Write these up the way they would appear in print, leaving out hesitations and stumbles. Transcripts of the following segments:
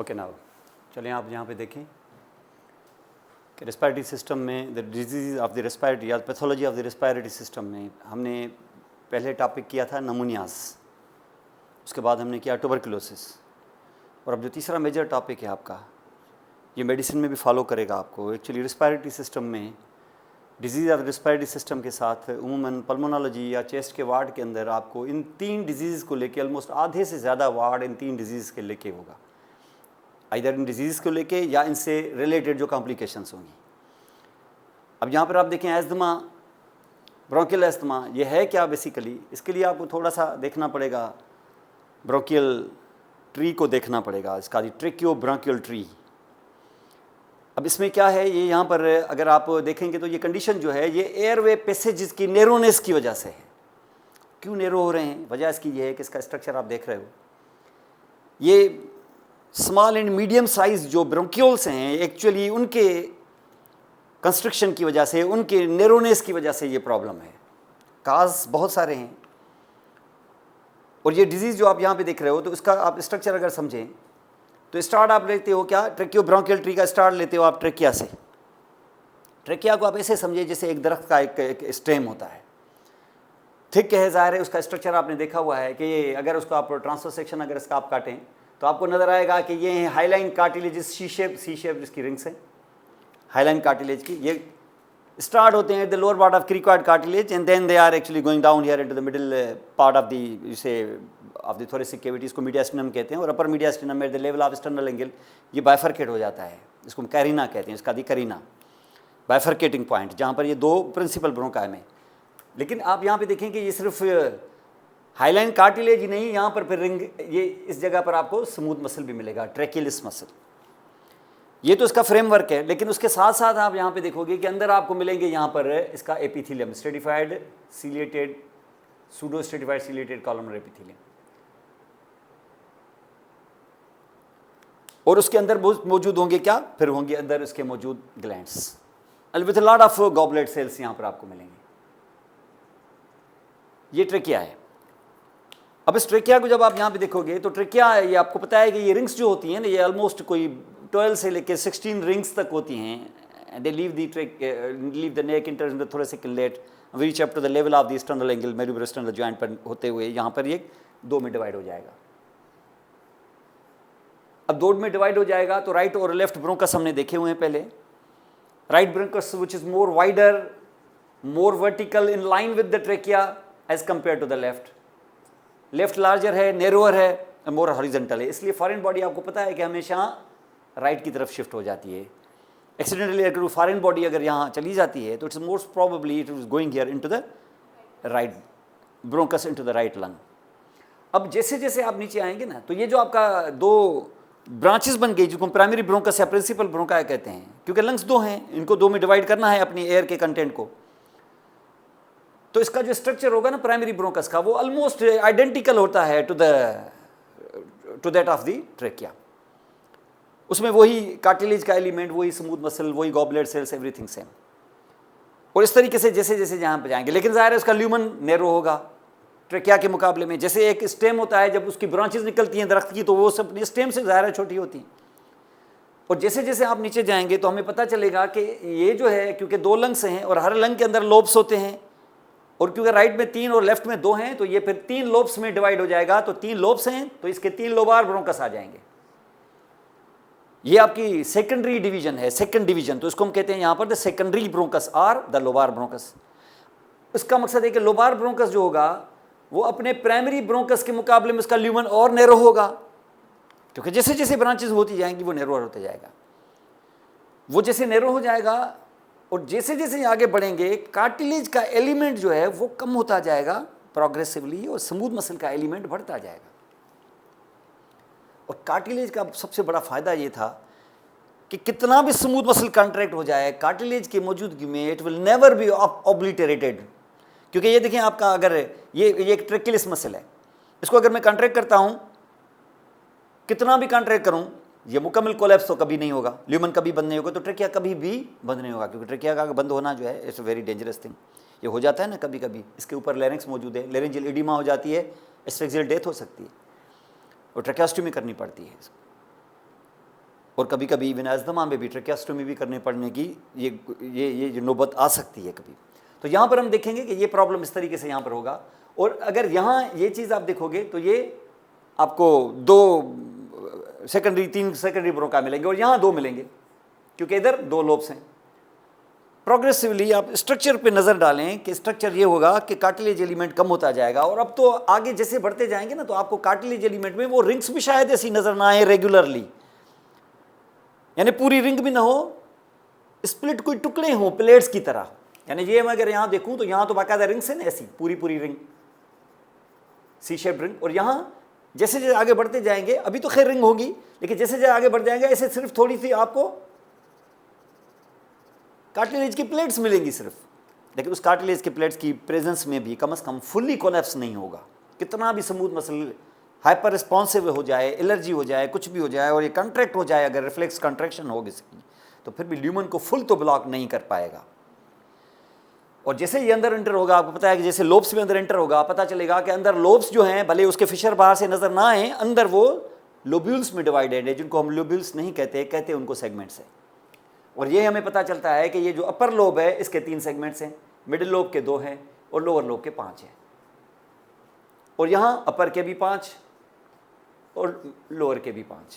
Okay now चलें आप यहाँ पे देखें कि रेस्पिरेटरी सिस्टम में the disease of the respiratory या pathology of the respiratory system में हमने पहले टॉपिक किया था नमूनियास, उसके बाद हमने किया ट्यूबरकुलोसिस, और अब जो तीसरा मेजर टॉपिक है आपका, ये मेडिसिन में भी फॉलो करेगा आपको। एक्चुअली रेस्पिरेटरी सिस्टम में डिजीज़ ऑफ रेस्पिरेटरी सिस्टम के साथ उमूमन पल्मोनोलॉजी या चेस्ट के वार्ड के अंदर आपको इन तीन डिजीज़ को लेके ऑलमोस्ट आधे से ज़्यादा वार्ड इन तीन डिजीज़ के लेके होगा, इधर इन डिजीज़ को लेके या इनसे रिलेटेड जो कॉम्प्लिकेशंस होंगी। अब यहाँ पर आप देखें एस्थमा, ब्रोंकियल एस्थमा, ये है क्या बेसिकली, इसके लिए आपको थोड़ा सा देखना पड़ेगा, ब्रोंकियल ट्री को देखना पड़ेगा, इसका ट्रेकियो ब्रोंकियल ट्री। अब इसमें क्या है, ये यहाँ पर अगर आप देखेंगे तो ये कंडीशन जो है ये एयरवे पैसेजेस की नैरोनेस की वजह से है। क्यों नैरो हो रहे हैं, वजह इसकी ये है कि इसका स्ट्रक्चर आप देख रहे हो, ये स्मॉल एंड मीडियम साइज जो ब्रोंक्यूल्स हैं एक्चुअली उनके कंस्ट्रक्शन की वजह से, उनके नैरोनेस की वजह से ये प्रॉब्लम है। काज बहुत सारे हैं, और ये डिजीज़ जो आप यहाँ पे देख रहे हो तो इसका आप स्ट्रक्चर अगर समझें तो स्टार्ट आप लेते हो क्या, ट्रेकियो ब्रोंकियल ट्री का स्टार्ट लेते हो आप ट्रेकिया से। ट्रेकिया को आप ऐसे समझिए जैसे एक दरख्त का एक स्टेम होता है, थिक है, ज़ाहिर है उसका स्ट्रक्चर आपने देखा हुआ है कि ये अगर उसको आप ट्रांसफर सेक्शन अगर इसका आप काटें तो आपको नज़र आएगा कि ये हाईलाइन कार्टिलेजेस, सी शेप जिसकी रिंग्स है हाईलाइन कार्टिलेज की, ये स्टार्ट होते हैं at the lower part of cricoid cartilage and then they are actually going down here into the middle part of the thoracic cavity, इसको mediastinum कहते हैं, और upper mediastinum at the level of sternal angle ये bifurcate हो जाता है, इसको carina कहते हैं, इसका दी करीना बाइफरकेटिंग पॉइंट, जहाँ पर ये दो प्रिंसिपल ब्रोंकाई में। लेकिन आप यहाँ पे देखें कि ये सिर्फ हाईलाइन कार्टिलेज ही नहीं, यहाँ पर फिर रिंग, ये इस जगह पर आपको स्मूथ मसल भी मिलेगा, ट्रेकिलिस मसल। ये तो इसका फ्रेमवर्क है, लेकिन उसके साथ साथ आप यहाँ पे देखोगे कि अंदर आपको मिलेंगे यहाँ पर इसका epithelium, stratified ciliated, pseudo stratified ciliated columnar epithelium, और उसके अंदर मौजूद होंगे क्या, फिर होंगे अंदर उसके मौजूद glands with lot of goblet sales यहाँ पर आपको मिलेंगे। ये ट्रेकिया है। अब इस ट्रेकिया को जब आप यहाँ पे देखोगे तो ट्रेकिया, ये आपको पता है कि ये रिंग्स जो होती हैं ना, ये ऑलमोस्ट कोई 12 से लेकर 16 रिंग्स तक होती हैं। They leave the neck enter the thoracic inlet, reach up to the level of the sternal angle, manubriosternal joint पर होते हुए यहाँ पर ये दो में डिवाइड हो जाएगा। अब दो में डिवाइड हो जाएगा तो राइट और लेफ्ट ब्रोंकस हमने देखे हुए हैं पहले। Right bronchus which is more wider, more vertical in line with the trachea as compare to the left. Left larger है, नैरोअर है, मोर हॉरिजॉन्टल है, इसलिए फॉरेन बॉडी आपको पता है कि हमेशा राइट की तरफ शिफ्ट हो जाती है। एक्सीडेंटली अगर फॉरेन बॉडी अगर यहाँ चली जाती है तो it's most probably it is going here into the right bronchus, into the right lung. अब जैसे जैसे आप नीचे आएंगे ना तो ये जो आपका दो ब्रांचेस बन गई जिसको प्राइमरी ब्रोंकस या प्रिंसिपल ब्रोंकाई कहते हैं, क्योंकि लंग्स दो हैं, इनको दो में डिवाइड करना है अपनी एयर के कंटेंट को, तो इसका जो स्ट्रक्चर होगा ना प्राइमरी ब्रोंकस का, वो ऑलमोस्ट आइडेंटिकल होता है to that of the trachea. उसमें वही कार्टिलेज का एलिमेंट, वही स्मूथ मसल, वही गॉबलेट सेल्स, एवरीथिंग सेम। और इस तरीके से जैसे जैसे जहाँ पे जाएंगे, लेकिन ज़ाहिर है उसका ल्यूमन नैरो होगा ट्रेकिया के मुकाबले में। जैसे एक स्टेम होता है, जब उसकी ब्रांचेस निकलती हैं दरख्त की तो वो सब स्टेम से ज़ाहिर है छोटी होती हैं, और जैसे जैसे आप नीचे जाएंगे तो हमें पता चलेगा कि ये जो है, क्योंकि दो लंग्स हैं और हर लंग के अंदर लोब्स होते हैं, और क्योंकि राइट में 3 और लेफ्ट में 2 हैं तो ये फिर 3 लोब्स में डिवाइड हो जाएगा। तो 3 लोब्स हैं तो इसके 3 लोबार ब्रोंकस आ जाएंगे। ये आपकी सेकेंडरी डिवीजन है, सेकंड डिवीजन, तो इसको हम कहते हैं यहाँ पर द सेकेंडरी ब्रोंकस और द लोबार ब्रोंकस। इसका मकसद है कि लोबार ब्रोंकस जो होगा वो अपने प्राइमरी ब्रोंकस के मुकाबले में उसका ल्यूमन और नैरो होगा, क्योंकि जैसे जैसे ब्रांचेस होती जाएंगी वो नैरो होते जाएगा। वो जैसे नैरो हो जाएगा और जैसे जैसे आगे बढ़ेंगे कार्टिलेज का एलिमेंट जो है वो कम होता जाएगा प्रोग्रेसिवली, और स्मूथ मसल का एलिमेंट बढ़ता जाएगा। और कार्टिलेज का सबसे बड़ा फायदा ये था कि कितना भी स्मूथ मसल कॉन्ट्रैक्ट हो जाए, कार्टिलेज की मौजूदगी में it will never be obliterated. क्योंकि ये देखें आपका, अगर ये एक ट्रेकिलिस मसल है, इसको अगर मैं कॉन्ट्रैक्ट करता हूँ, कितना भी कॉन्ट्रैक्ट करूँ, ये मुकम्मल कोलैप्स तो कभी नहीं होगा, ल्यूमन कभी बंद नहीं होगा, तो ट्रेकिया कभी भी बंद नहीं होगा, क्योंकि ट्रेकिया का बंद होना जो है it's a very dangerous thing. ये हो जाता है ना कभी कभी, इसके ऊपर लेरिंक्स मौजूद है, लेरिंजियल एडिमा हो जाती है, एस्फिक्सियल डेथ हो सकती है, और ट्रेकियोस्टोमी करनी पड़ती है। और कभी कभी इवन अस्थमा में भी ट्रेकियास्टोमी भी करने पड़ने की ये जो नौबत आ सकती है कभी। तो यहाँ पर हम देखेंगे कि ये प्रॉब्लम इस तरीके से यहाँ पर होगा। और अगर यहाँ ये चीज़ आप देखोगे तो ये आपको 2 सेकेंडरी 3 सेकेंडरी ब्रोंका मिलेंगे और यहाँ 2 मिलेंगे, क्योंकि इधर 2 लोब्स हैं। प्रोग्रेसिवली आप स्ट्रक्चर पे नज़र डालें कि स्ट्रक्चर ये होगा कि कार्टिलेज एलिमेंट कम होता जाएगा, और अब तो आगे जैसे बढ़ते जाएंगे ना तो आपको कार्टिलेज एलिमेंट में वो रिंग्स भी शायद ऐसी नज़र ना आए रेगुलरली, यानी पूरी रिंग भी ना हो, स्प्लिट कोई टुकड़े हों प्लेट्स की तरह। यानी ये मैं अगर यहाँ देखूँ तो यहाँ तो बाकायदा रिंग्स है ना, ऐसी पूरी पूरी रिंग, सी शेप रिंग। और यहाँ जैसे जैसे आगे बढ़ते जाएंगे, अभी तो खैर रिंग होगी, लेकिन जैसे जैसे आगे बढ़ जाएंगे ऐसे सिर्फ थोड़ी सी आपको कार्टिलेज की प्लेट्स मिलेंगी सिर्फ। लेकिन उस कार्टिलेज की प्लेट्स की प्रेजेंस में भी कम से कम फुल्ली कोलैप्स नहीं होगा। कितना भी स्मूथ मसल हाइपर रिस्पॉन्सिव हो जाए, एलर्जी हो जाए, कुछ भी हो जाए और ये कंट्रैक्ट हो जाए, अगर रिफ्लेक्स कंट्रैक्शन होगी इसकी, तो फिर भी ल्यूमन को फुल तो ब्लॉक नहीं कर पाएगा। और जैसे ये अंदर एंटर होगा, आपको पता है कि जैसे लोब्स में अंदर एंटर होगा, पता चलेगा कि अंदर लोब्स जो हैं, भले उसके फिशर बाहर से नजर ना आए, अंदर वो लोब्यूल्स में डिवाइडेड है, जिनको हम लोब्यूल्स नहीं कहते उनको सेगमेंट्स है। और ये हमें पता चलता है कि ये जो अपर लोब है इसके 3 सेगमेंट्स हैं, मिडिल लोब के 2 हैं और लोअर लोब के 5 हैं। और यहाँ अपर के भी 5 और लोअर के भी 5।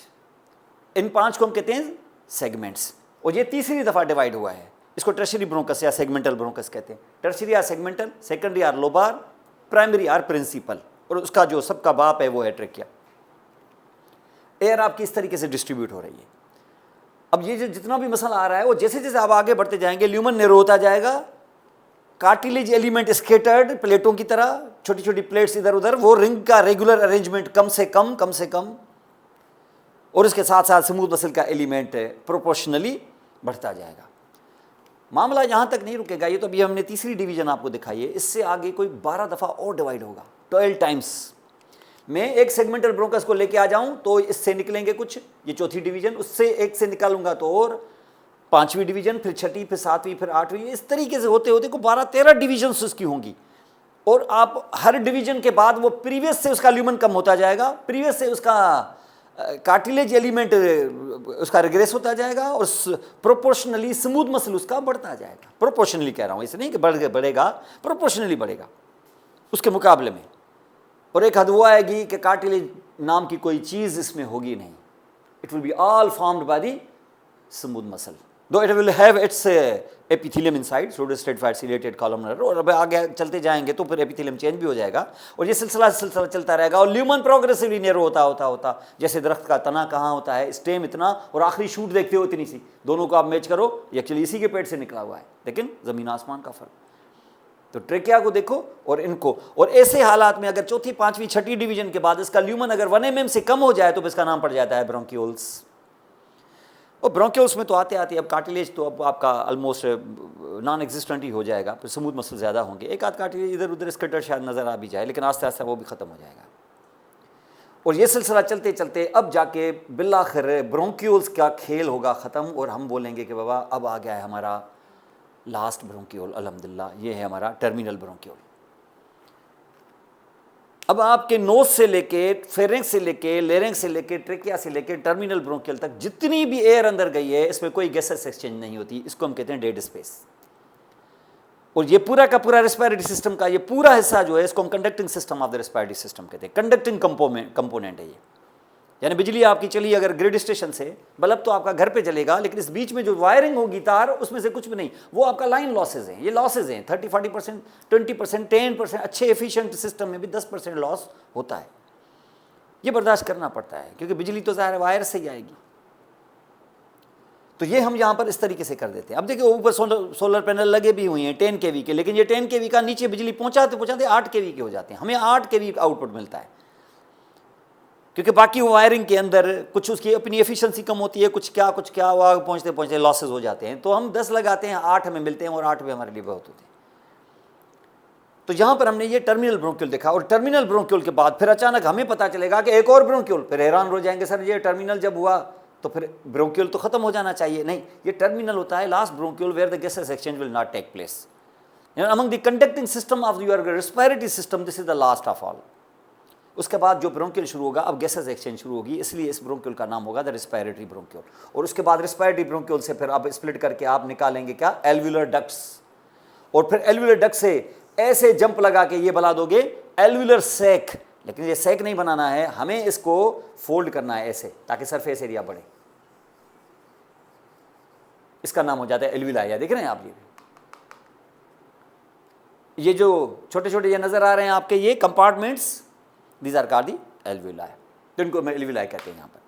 इन 5 को हम कहते हैं सेगमेंट्स। और ये तीसरी दफ़ा डिवाइड हुआ है। इसको टर्शियरी ब्रोंकस या सेगमेंटल ब्रोंकस कहते हैं। Tertiary or segmental, secondary or lobar, primary or principal, और उसका जो सबका बाप है वो है ट्रेकिया। एयर आपकी इस तरीके से डिस्ट्रीब्यूट हो रही है। अब ये जो जितना भी मसला आ रहा है वो जैसे जैसे आप आगे बढ़ते जाएंगे ल्यूमन नैरो होता जाएगा, कार्टिलेज एलिमेंट स्केटर्ड प्लेटों की तरह, छोटी छोटी प्लेट्स इधर उधर, वो रिंग का रेगुलर अरेंजमेंट कम से कम, और इसके साथ साथ स्मूथ मसल का एलिमेंट प्रोपोर्शनली बढ़ता जाएगा। मामला यहाँ तक नहीं रुकेगा, ये तो अभी हमने तीसरी डिवीजन आपको दिखाई है, इससे आगे कोई 12 दफ़ा और डिवाइड होगा 12 टाइम्स। मैं एक सेगमेंटल ब्रोंकस को लेके आ जाऊं तो इससे निकलेंगे कुछ, ये चौथी डिवीजन, उससे एक से निकालूंगा तो और 5वीं डिवीजन, फिर 6ठी, फिर 7वीं, फिर 8वीं, इस तरीके से होते होते को 12-13 डिवीजन उसकी होंगी। और आप हर डिवीजन के बाद वो प्रीवियस से उसका ल्यूमन कम होता जाएगा, प्रीवियस से उसका कार्टिलेज एलिमेंट उसका रिग्रेस होता जाएगा, और प्रोपोर्शनली स्मूथ मसल उसका बढ़ता जाएगा। प्रोपोर्शनली कह रहा हूँ, इसलिए नहीं कि बढ़ेगा, प्रोपोर्शनली बढ़ेगा उसके मुकाबले में। और एक हद वो आएगी कि कार्टिलेज नाम की कोई चीज़ इसमें होगी नहीं, it will be all formed by the smooth muscle, though it will have its epithelium inside, stratified ciliated columnar. और अब आगे चलते जाएंगे तो फिर एपिथेलियम चेंज भी हो जाएगा, और ये सिलसिला चलता रहेगा। और ल्यूमन प्रोग्रेसिवली नैरो होता जैसे दरख्त का तना कहाँ होता है, स्टेम इतना और आखिरी शूट देखते हो इतनी सी, दोनों को आप मैच करो, ये एक्चुअली इसी के पेट से निकला हुआ है, लेकिन ज़मीन आसमान का फ़र्क। तो ट्रेकिया को देखो और इनको, और ऐसे हालात में अगर चौथी, 5वीं, 6ठी डिवीजन के बाद इसका ल्यूमन अगर 1 mm से कम हो जाए तो इसका नाम पड़ जाता है ब्रोंकियोल्स। और ब्रोंकियोल्स में तो आते आते अब कार्टिलेज तो अब आपका ऑलमोस्ट नॉन एग्जिस्टेंट ही हो जाएगा, फिर स्मूथ मसल ज़्यादा होंगे, एक आध कार्टिलेज इधर उधर स्कटर शायद नज़र आ भी जाए, लेकिन आस्ते आस्ते वो भी ख़त्म हो जाएगा। और ये सिलसिला चलते चलते अब जाके बिल्लाखिर ब्रोंकियोल्स का खेल होगा ख़त्म, और हम बोलेंगे कि बाबा अब आ गया है हमारा लास्ट ब्रोंकियोल, अल्हम्दुलिल्लाह, ये है हमारा टर्मिनल ब्रोंकियोल। अब आपके नोज से लेके, फेरेंक्स से लेके, लेरेंक्स से लेके, ट्रेकिया से लेके टर्मिनल ब्रोंकियल तक जितनी भी एयर अंदर गई है इसमें कोई गैसेस एक्सचेंज नहीं होती, इसको हम कहते हैं डेड स्पेस। और ये पूरा का पूरा रेस्पिरेटरी सिस्टम का ये पूरा हिस्सा जो है इसको हम conducting system of the respiratory system कहते हैं, कंडक्टिंग कंपोनेंट है ये। यानी बिजली आपकी चली अगर ग्रिड स्टेशन से, बल्ब तो आपका घर पे जलेगा, लेकिन इस बीच में जो वायरिंग होगी तार, उसमें से कुछ भी नहीं, वो आपका लाइन लॉसेज हैं। ये लॉसेज हैं 30-40%, 20%, 10%, अच्छे एफिशिएंट सिस्टम में भी 10% लॉस होता है। ये बर्दाश्त करना पड़ता है क्योंकि बिजली तो ज़ाहिर वायर से ही आएगी। तो ये हम यहाँ पर इस तरीके से कर देते हैं। अब देखिए ऊपर सोलर पैनल लगे भी हुए हैं 10 kV के, लेकिन ये 10 kV का नीचे बिजली पहुँचाते 8 kV के हो जाते हैं, हमें 8 kV आउटपुट मिलता है, क्योंकि बाकी वायरिंग के अंदर कुछ उसकी अपनी एफिशिएंसी कम होती है, कुछ क्या वहाँ पहुँचते पहुँचते लॉसेज हो जाते हैं। तो हम 10 लगाते हैं, 8 हमें मिलते हैं, और 8 भी हमारे लिए बहुत होते हैं। तो यहाँ पर हमने ये टर्मिनल ब्रोंकियोल देखा, और टर्मिनल ब्रोंकियोल के बाद फिर अचानक हमें पता चलेगा कि एक और ब्रोंकियोल, फिर हैरान हो जाएंगे, सर ये टर्मिनल जब हुआ तो फिर ब्रोंकियोल तो खत्म हो जाना चाहिए। नहीं, ये टर्मिनल होता है last bronchiole where the gases exchange will not take place. Among the conducting system of your respiratory system this is the last of all. उसके बाद जो ब्रोंकियल शुरू होगा, अब गैसेस एक्सचेंज शुरू होगी, इसलिए इस ब्रोंकियल का नाम होगा द रेस्पिरेटरी ब्रोंकियल। और उसके बाद रेस्पिरेटरी ब्रोंकियल से फिर आप स्प्लिट करके आप निकालेंगे क्या, एल्वुलर डक्ट्स, और फिर एल्वुलर डक्ट से ऐसे जंप लगा के ये बना दोगे एल्वुलर सैक। लेकिन ये सैक नहीं बनाना है, हमें इसको फोल्ड करना है ऐसे, ताकि सरफेस एरिया बढ़े। इसका नाम हो जाता है एल्वुलाई। देख रहे हैं आप, ये जो छोटे छोटे ये नजर आ रहे हैं आपके, ये compartments, these are called the alveoli, तो इनको मैं एल्वुलाई कहते हैं। यहाँ पर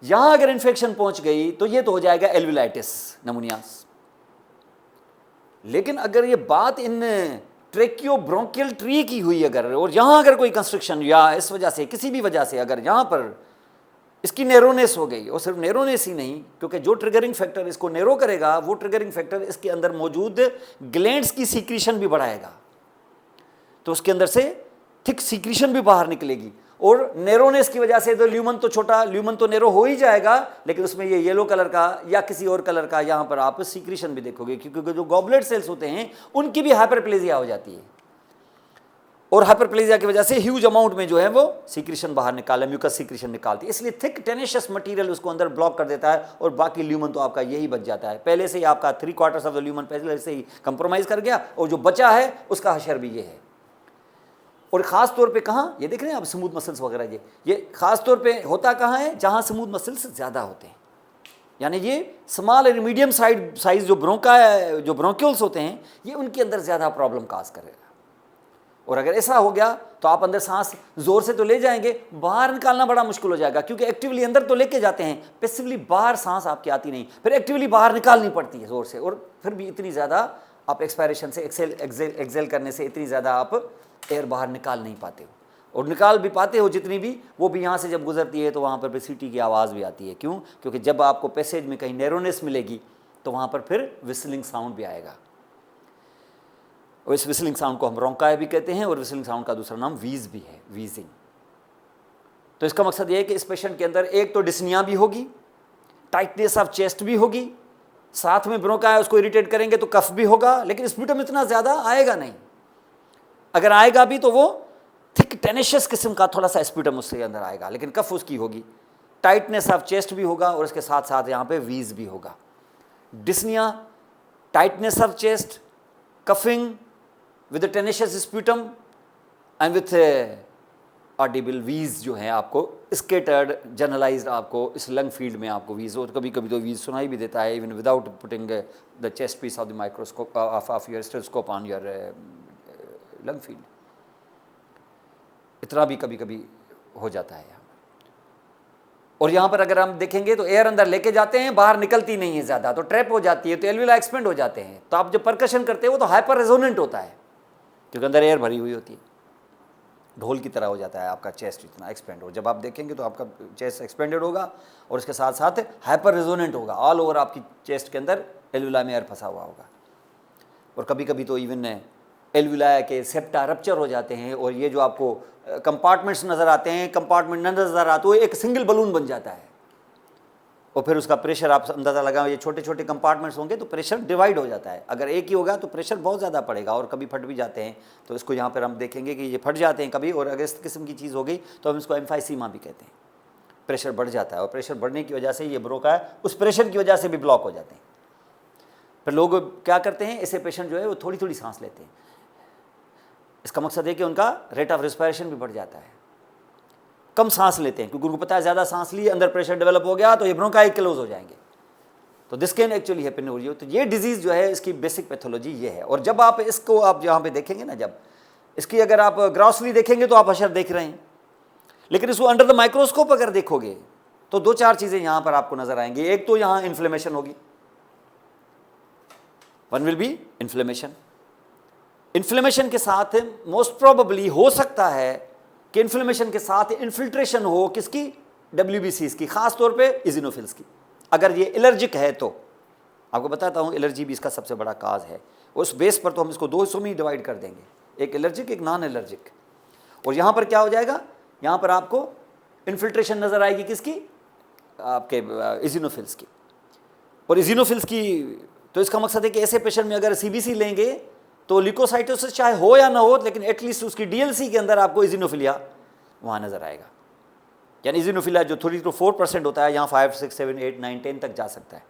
यहां अगर इन्फेक्शन पहुंच गई तो ये तो हो जाएगा एल्वुलाइटिस, नमूनियास। लेकिन अगर ये बात इन ट्रेकियोब्रोंकियल ट्री की हुई अगर, और यहां अगर कोई कंस्ट्रक्शन या इस वजह से, किसी भी वजह से अगर यहां पर इसकी नैरोनेस हो गई, और सिर्फ नैरोनेस ही नहीं, क्योंकि जो ट्रिगरिंग फैक्टर इसको नैरो करेगा, वो ट्रिगरिंग फैक्टर इसके अंदर मौजूद ग्लैंड्स की सीक्रेशन भी बढ़ाएगा, तो उसके अंदर से थिक सीक्रेशन भी बाहर निकलेगी। और नैरोनेस की वजह से तो ल्यूमन तो छोटा, ल्यूमन तो नैरो हो ही जाएगा, लेकिन उसमें ये येलो कलर का या किसी और कलर का यहाँ पर आप सीक्रेशन भी देखोगे, क्योंकि जो गॉबलेट सेल्स होते हैं उनकी भी हाइपरप्लेजिया हो जाती है, और हाइपरप्लेजिया की वजह से ह्यूज अमाउंट में जो है वो सीक्रेशन बाहर निकाले, म्यूकस सीक्रेशन निकालती है, इसलिए थिक टेनेशियस मटेरियल उसको अंदर ब्लॉक कर देता है, और बाकी ल्यूमन तो आपका यही बच जाता है। पहले से ही आपका 3/4 ऑफ द ल्यूमन पहले से ही कंप्रोमाइज कर गया, और जो बचा है उसका हशर भी ये है। और ख़ास तौर पे कहाँ, ये देख रहे हैं आप स्मूथ मसल्स वगैरह, ये ख़ास तौर पे होता कहाँ है, जहाँ स्मूथ मसल्स ज़्यादा होते हैं, यानी ये स्मॉल एंड मीडियम साइज जो ब्रोंक्यूल्स होते हैं, ये उनके अंदर ज़्यादा प्रॉब्लम काज करेगा। और अगर ऐसा हो गया तो आप अंदर सांस जोर से तो ले जाएंगे, बाहर निकालना बड़ा मुश्किल हो जाएगा, क्योंकि एक्टिवली अंदर तो लेके जाते हैं, पैसिवली बाहर सांस आपकी आती नहीं, फिर एक्टिवली बाहर निकालनी पड़ती है जोर से, और फिर भी इतनी ज़्यादा आप एक्सपायरेशन से एक्सेल करने से इतनी ज़्यादा आप एयर बाहर निकाल नहीं पाते हो, और निकाल भी पाते हो जितनी भी, वो भी यहाँ से जब गुजरती है तो वहाँ पर सीटी की आवाज़ भी आती है। क्यों? क्योंकि जब आपको पैसेज में कहीं नैरोनेस मिलेगी तो वहाँ पर फिर विस्लिंग साउंड भी आएगा, और इस विस्लिंग साउंड को हम रोंकाई भी कहते हैं, और विस्लिंग साउंड का दूसरा नाम वीज भी है, वीजिंग। तो इसका मकसद ये है कि इस पेशेंट के अंदर एक तो डिस्निया भी होगी, टाइटनेस ऑफ चेस्ट भी होगी, साथ में ब्रोंकाई उसको इरिटेट करेंगे तो कफ भी होगा, लेकिन स्प्यूटम इतना ज़्यादा आएगा नहीं, अगर आएगा भी तो वो थिक टेनेशियस किस्म का थोड़ा सा स्प्यूटम उसके अंदर आएगा, लेकिन कफ उसकी होगी, टाइटनेस ऑफ चेस्ट भी होगा, और इसके साथ साथ यहाँ पे वीज भी होगा। Dyspnoea, tightness of chest, coughing with tenacious sputum and with audible wheeze जो है, आपको स्केटर्ड जनरलाइज्ड आपको इस लंग फील्ड में आपको वीज, और कभी कभी तो वीज सुनाई भी देता है, even without putting the chest piece of the microscope of your stethoscope on your lung field, इतना भी कभी कभी हो जाता है। और यहाँ पर अगर हम देखेंगे तो एयर अंदर लेके जाते हैं, बाहर निकलती नहीं है ज़्यादा, तो ट्रैप हो जाती है, तो एल्वियोलाई एक्सपेंड हो जाते हैं, तो आप जो परकशन करते हैं वो तो हाइपर रेजोनेंट होता है, क्योंकि अंदर एयर भरी हुई होती है, ढोल की तरह हो जाता है आपका चेस्ट, इतना एक्सपेंड हो, जब आप देखेंगे तो आपका चेस्ट एक्सपेंडेड होगा, और इसके साथ साथ हाइपर रेजोनेंट होगा, ऑल ओवर आपकी चेस्ट के अंदर एल्वियोलाई में एयर फंसा हुआ होगा। और कभी कभी तो इवन एल्वियोलाई के सेप्टा रप्चर हो जाते हैं, और ये जो आपको कंपार्टमेंट्स नज़र आते हैं, कंपार्टमेंट नज़र आते हुए एक सिंगल बलून बन जाता है, और फिर उसका प्रेशर आप अंदाज़ा लगाओ, ये छोटे छोटे कंपार्टमेंट्स होंगे तो प्रेशर डिवाइड हो जाता है, अगर एक ही होगा तो प्रेशर बहुत ज़्यादा पड़ेगा, और कभी फट भी जाते हैं, तो इसको यहाँ पर हम देखेंगे कि ये फट जाते हैं कभी, और अगर इस किस्म की चीज़ हो गई तो हम इसको एम्फाइसीमा भी कहते हैं, प्रेशर बढ़ जाता है, और प्रेशर बढ़ने की वजह से ये ब्रोंकाई उस प्रेशर की वजह से भी ब्लॉक हो जाते हैं। फिर लोग क्या करते हैं, ऐसे पेशेंट जो है वो थोड़ी थोड़ी सांस लेते हैं, इसका मकसद है कि उनका रेट ऑफ रेस्पिरेशन भी बढ़ जाता है, कम सांस लेते हैं, क्योंकि उनको पता है ज़्यादा सांस ली अंदर प्रेशर डेवलप हो गया तो ये ब्रोंकाई क्लोज हो जाएंगे, तो this can actually happen over you. तो ये डिजीज़ जो है इसकी बेसिक पैथोलॉजी ये है। और जब आप इसको आप यहाँ पे देखेंगे ना, जब इसकी अगर आप ग्रॉसली देखेंगे तो आप हशर देख रहे हैं, लेकिन इसको अंडर द माइक्रोस्कोप अगर देखोगे तो 2-4 चीज़ें यहाँ पर आपको नजर आएंगी। एक तो यहाँ इन्फ्लेमेशन होगी, one will be inflammation. Inflammation के साथ मोस्ट प्रोबेबली हो सकता है कि इन्फ्लेमेशन के साथ इन्फिल्ट्रेशन हो किसकी, WBCs की, खास तौर पे इजिनोफिल्स की। अगर ये एलर्जिक है तो आपको बताता हूँ, एलर्जी भी इसका सबसे बड़ा काज है। उस बेस पर तो हम इसको 2 हिस्सों में ही डिवाइड कर देंगे, एक एलर्जिक एक नॉन एलर्जिक। और यहाँ पर क्या हो जाएगा, यहाँ पर आपको इन्फिल्ट्रेशन नज़र आएगी किसकी, आपके इजिनोफिल्स की। और इजिनोफिल्स की तो इसका मकसद है कि ऐसे पेशेंट में अगर CBC लेंगे तो ल्यूकोसाइटोसिस चाहे हो या ना हो, लेकिन एटलीस्ट उसकी DLC के अंदर आपको इजिनोफिलिया वहाँ नज़र आएगा। यानी इजिनोफिलिया जो 3 to 4% होता है, यहाँ 5, 6, 7, 8, 9, 10 तक जा सकता है,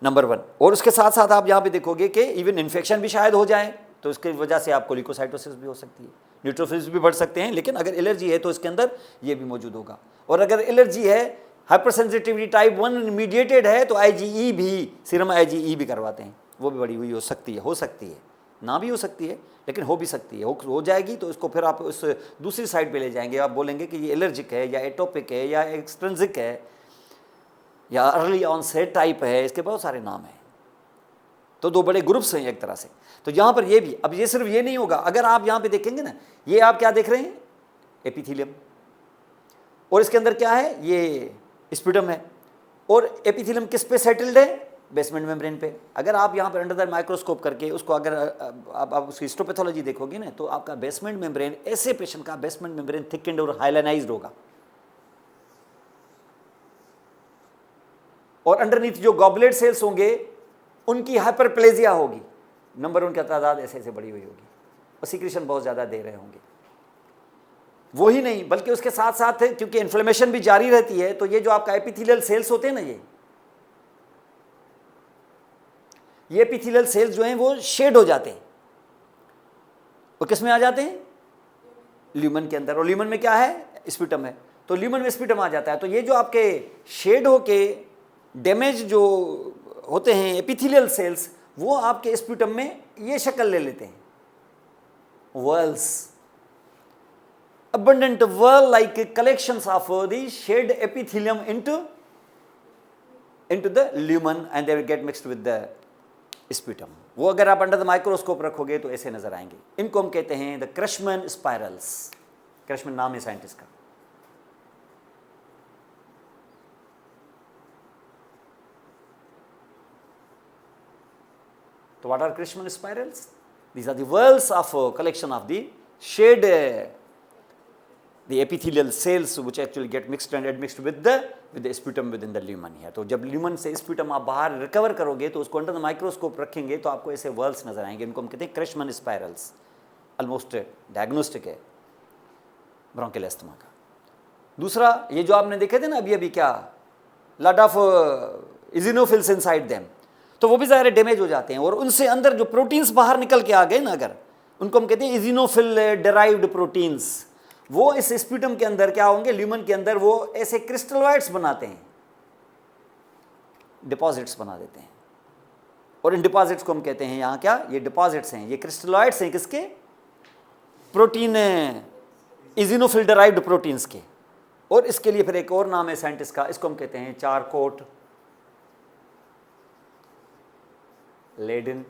नंबर 1। और उसके साथ साथ आप यहाँ पे देखोगे कि इवन इन्फेक्शन भी शायद हो जाए, तो इसकी वजह से आपको ल्यूकोसाइटोसिस भी हो सकती है, न्यूट्रोफिल्स भी बढ़ सकते हैं। लेकिन अगर एलर्जी है तो इसके अंदर ये भी मौजूद होगा। और अगर एलर्जी है, हाइपर सेंसिटिविटी टाइप 1 मीडिएटेड है, तो IgE भी, सीरम IgE भी करवाते हैं, वो भी बढ़ी हुई हो सकती है, ना भी हो सकती है, लेकिन हो भी सकती है। हो जाएगी तो इसको फिर आप उस दूसरी साइड पे ले जाएंगे, आप बोलेंगे कि ये एलर्जिक है या एटोपिक है या एक्सट्रिंसिक है या अर्ली ऑनसेट टाइप है, इसके बहुत सारे नाम हैं। तो 2 बड़े ग्रुप्स हैं एक तरह से। तो यहाँ पर ये भी, अब ये सिर्फ ये नहीं होगा, अगर आप यहाँ पे देखेंगे ना, ये आप क्या देख रहे हैं, एपिथेलियम, और इसके अंदर क्या है, ये स्पूटम है। और एपिथेलियम किस पे सेटल्ड है, बेसमेंट मेम्ब्रेन पे। अगर आप यहाँ पर अंडर द माइक्रोस्कोप करके उसको अगर आप उसकी हिस्टोपैथोलॉजी देखोगे ना, तो आपका बेसमेंट मेम्ब्रेन, ऐसे पेशेंट का बेसमेंट मेम्ब्रेन थिकन्ड और हाइलाइनाइज्ड होगा, और अंडरनीथ जो गॉबलेट सेल्स होंगे उनकी हाइपरप्लेजिया होगी, नंबर उनका तादाद ऐसे ऐसे बढ़ी हुई होगी, और सीक्रेशन बहुत ज़्यादा दे रहे होंगे। वो ही नहीं, बल्कि उसके साथ साथ क्योंकि इन्फ्लेमेशन भी जारी रहती है, तो ये जो आपका एपिथेलियल सेल्स होते हैं ना, ये एपिथेलियल सेल्स जो हैं वो शेड हो जाते हैं। वो किस में आ जाते हैं, ल्यूमन के अंदर। और ल्यूमन में क्या है, स्पूटम है, तो ल्यूमन में स्पूटम आ जाता है। तो ये जो आपके शेड होके डैमेज जो होते हैं एपिथेलियल सेल्स, वो आपके स्पूटम में ये शक्ल ले लेते हैं, व्हर्ल्स, abundant whirl like collections of the shed epithelium into the lumen, and they will get mixed with the sputum. वो अगर आप अंडर द माइक्रोस्कोप रखोगे तो ऐसे नजर आएंगे। इनको हम कहते हैं द क्रशमैन स्पाइरल्स। क्रशमैन नाम है साइंटिस्ट का। तो what are क्रशमैन spirals? These are the whorls of collection of the shed the epithelial cells which actually get mixed and admixed with the sputum within the lumen here. तो जब lumen से sputum आप बाहर recover करोगे तो उसको under the microscope रखेंगे तो आपको ऐसे whorls नजर आएंगे। इनको हम कहते हैं क्रशमैन स्पाइरल्स। ऑलमोस्ट डायग्नोस्टिक है ब्रोंकियल अस्थमा का। दूसरा, ये जो आपने देखे थे ना अभी अभी, क्या लॉट ऑफ इजिनोफिल्स इनसाइड देम, तो वो भी ज़ाहिर डैमेज हो जाते हैं, और उनसे अंदर जो प्रोटीन्स बाहर निकल के आ गए ना, अगर उनको हम कहते हैं इजिनोफिल डेराइव्ड प्रोटीन्स, वो इस स्पूटम के अंदर क्या होंगे, ल्यूमन के अंदर वो ऐसे क्रिस्टलॉइड्स बनाते हैं, डिपॉजिट्स बना देते हैं। और इन डिपॉजिट्स को हम कहते हैं यहाँ क्या, ये डिपॉजिट्स हैं, ये क्रिस्टलॉइड्स हैं किसके, प्रोटीन इजिनोफिल डेराइव्ड प्रोटीन्स के। और इसके लिए फिर एक और नाम है साइंटिस्ट का, इसको हम कहते हैं चारकोट लेडन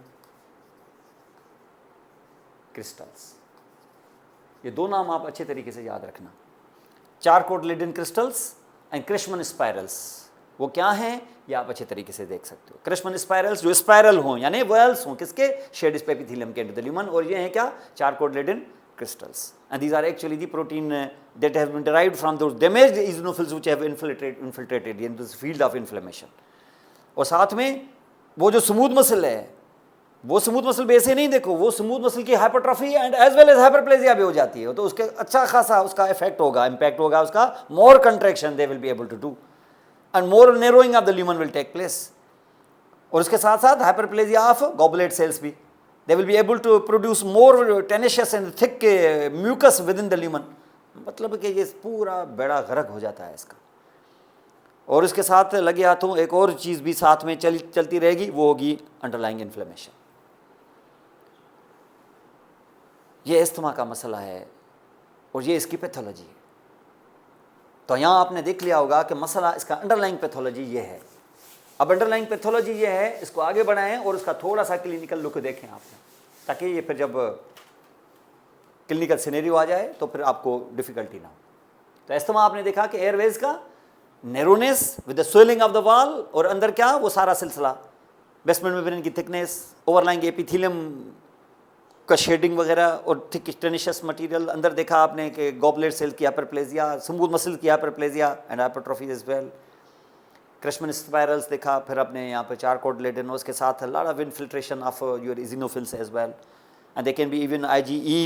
क्रिस्टल्स। ये 2 नाम आप अच्छे तरीके से याद रखना, Charcot Leyden crystals and Curschmann spirals. वो क्या हैं ये आप अच्छे तरीके से देख सकते हो। क्रशमैन स्पाइरल्स जो स्पाइरल हों, यानी व्हर्ल्स हों किसके, शेड एपिथेलियम के इनटू द ल्यूमन, और ये हैं क्या, Charcot Leyden crystals, and these are actually the protein that have been derived from those damaged eosinophils which have infiltrated into this field of inflammation. और साथ में वो जो स्मूथ मसल है, वो स्मूथ मसल भी ऐसे नहीं देखो, वो स्मूथ मसल की hypertrophy and as well as hyperplasia भी हो जाती है, तो उसके अच्छा खासा उसका इफेक्ट होगा, इम्पैक्ट होगा उसका, more contraction they will be able to do and more narrowing of the lumen will take place. और उसके साथ साथ हाइपरप्लेजिया ऑफ गॉबलेट सेल्स भी, they will be able to produce more tenacious and thick mucus within the lumen। मतलब कि ये पूरा बेड़ा गर्क हो जाता है इसका। और इसके साथ लगे हाथों एक और चीज़ भी साथ में चलती रहेगी, वो होगी अंडरलाइंग इन्फ्लेमेशन। ये अस्थमा का मसला है और ये इसकी पैथोलॉजी है। तो यहाँ आपने देख लिया होगा कि मसला इसका अंडरलाइंग पैथोलॉजी ये है। अब अंडरलाइंग पैथोलॉजी ये है, इसको आगे बढ़ाएं और उसका थोड़ा सा क्लिनिकल लुक देखें आपने, ताकि ये फिर जब क्लिनिकल सिनेरियो आ जाए तो फिर आपको डिफिकल्टी ना हो। तो अस्थमा आपने देखा कि एयरवेज का narrowness with the swelling of the wall, और अंदर क्या, वो सारा सिलसिला, बेसमेंट मेम्ब्रेन की थिकनेस, ओवरलाइंग एपिथेलियम का शेडिंग वगैरह, और थिक टेनिशियस मटेरियल। अंदर देखा आपने कि गॉबलेट सेल की हाइपरप्लेजिया, स्मूथ मसल की hyperplasia and hypertrophy as well. Curschmann spirals देखा, फिर अपने यहाँ पे चारकोट लेडन, उसके साथ lot of infiltration of your eosinophils as well, and they can be even IgE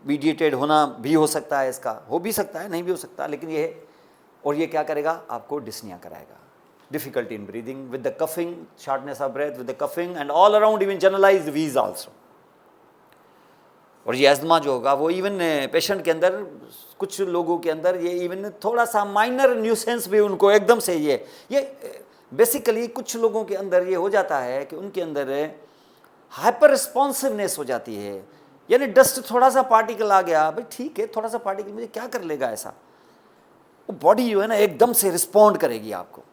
mediated होना भी हो सकता है, इसका हो भी सकता है, नहीं भी हो सकता, लेकिन ये है। और ये क्या करेगा, आपको डिस्निया कराएगा, difficulty in breathing with the coughing, shortness of breath with the coughing and all around even generalised wheeze also. और ये एस्थमा जो होगा वो इवन पेशेंट के अंदर, कुछ लोगों के अंदर ये इवन थोड़ा सा माइनर न्यूसेंस भी उनको एकदम से ये बेसिकली कुछ लोगों के अंदर ये हो जाता है कि उनके अंदर हाइपर रिस्पॉन्सिवनेस हो जाती है। यानी डस्ट थोड़ा सा पार्टिकल आ गया, भाई ठीक है, थोड़ा सा पार्टिकल मुझे क्या कर लेगा ऐसा, वो बॉडी जो है ना एकदम से रिस्पॉन्ड करेगी आपको,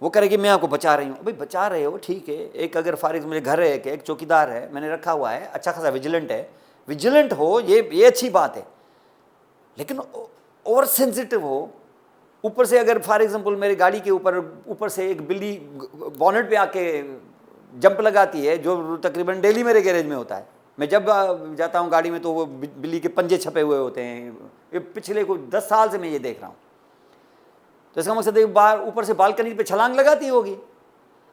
वो करेगी मैं आपको बचा रही हूँ। भाई बचा रहे हो ठीक है, एक अगर फॉर एग्जाम्पल मेरे घर है कि एक चौकीदार है, मैंने रखा हुआ है, अच्छा खासा विजिलेंट है, विजिलेंट हो ये अच्छी बात है, लेकिन ओवर सेंसिटिव हो, ऊपर से अगर फॉर एग्जांपल मेरी गाड़ी के ऊपर से एक बिल्ली बॉनेट पे आके जंप लगाती है, जो तकरीबन डेली मेरे गैरेज में होता है, मैं जब जाता हूँ गाड़ी में तो वो बिल्ली के पंजे छपे हुए होते हैं, ये पिछले कुछ 10 साल से मैं ये देख रहा हूँ। तो इसका मकसद एक बार ऊपर से बालकनी पे छलांग लगाती होगी,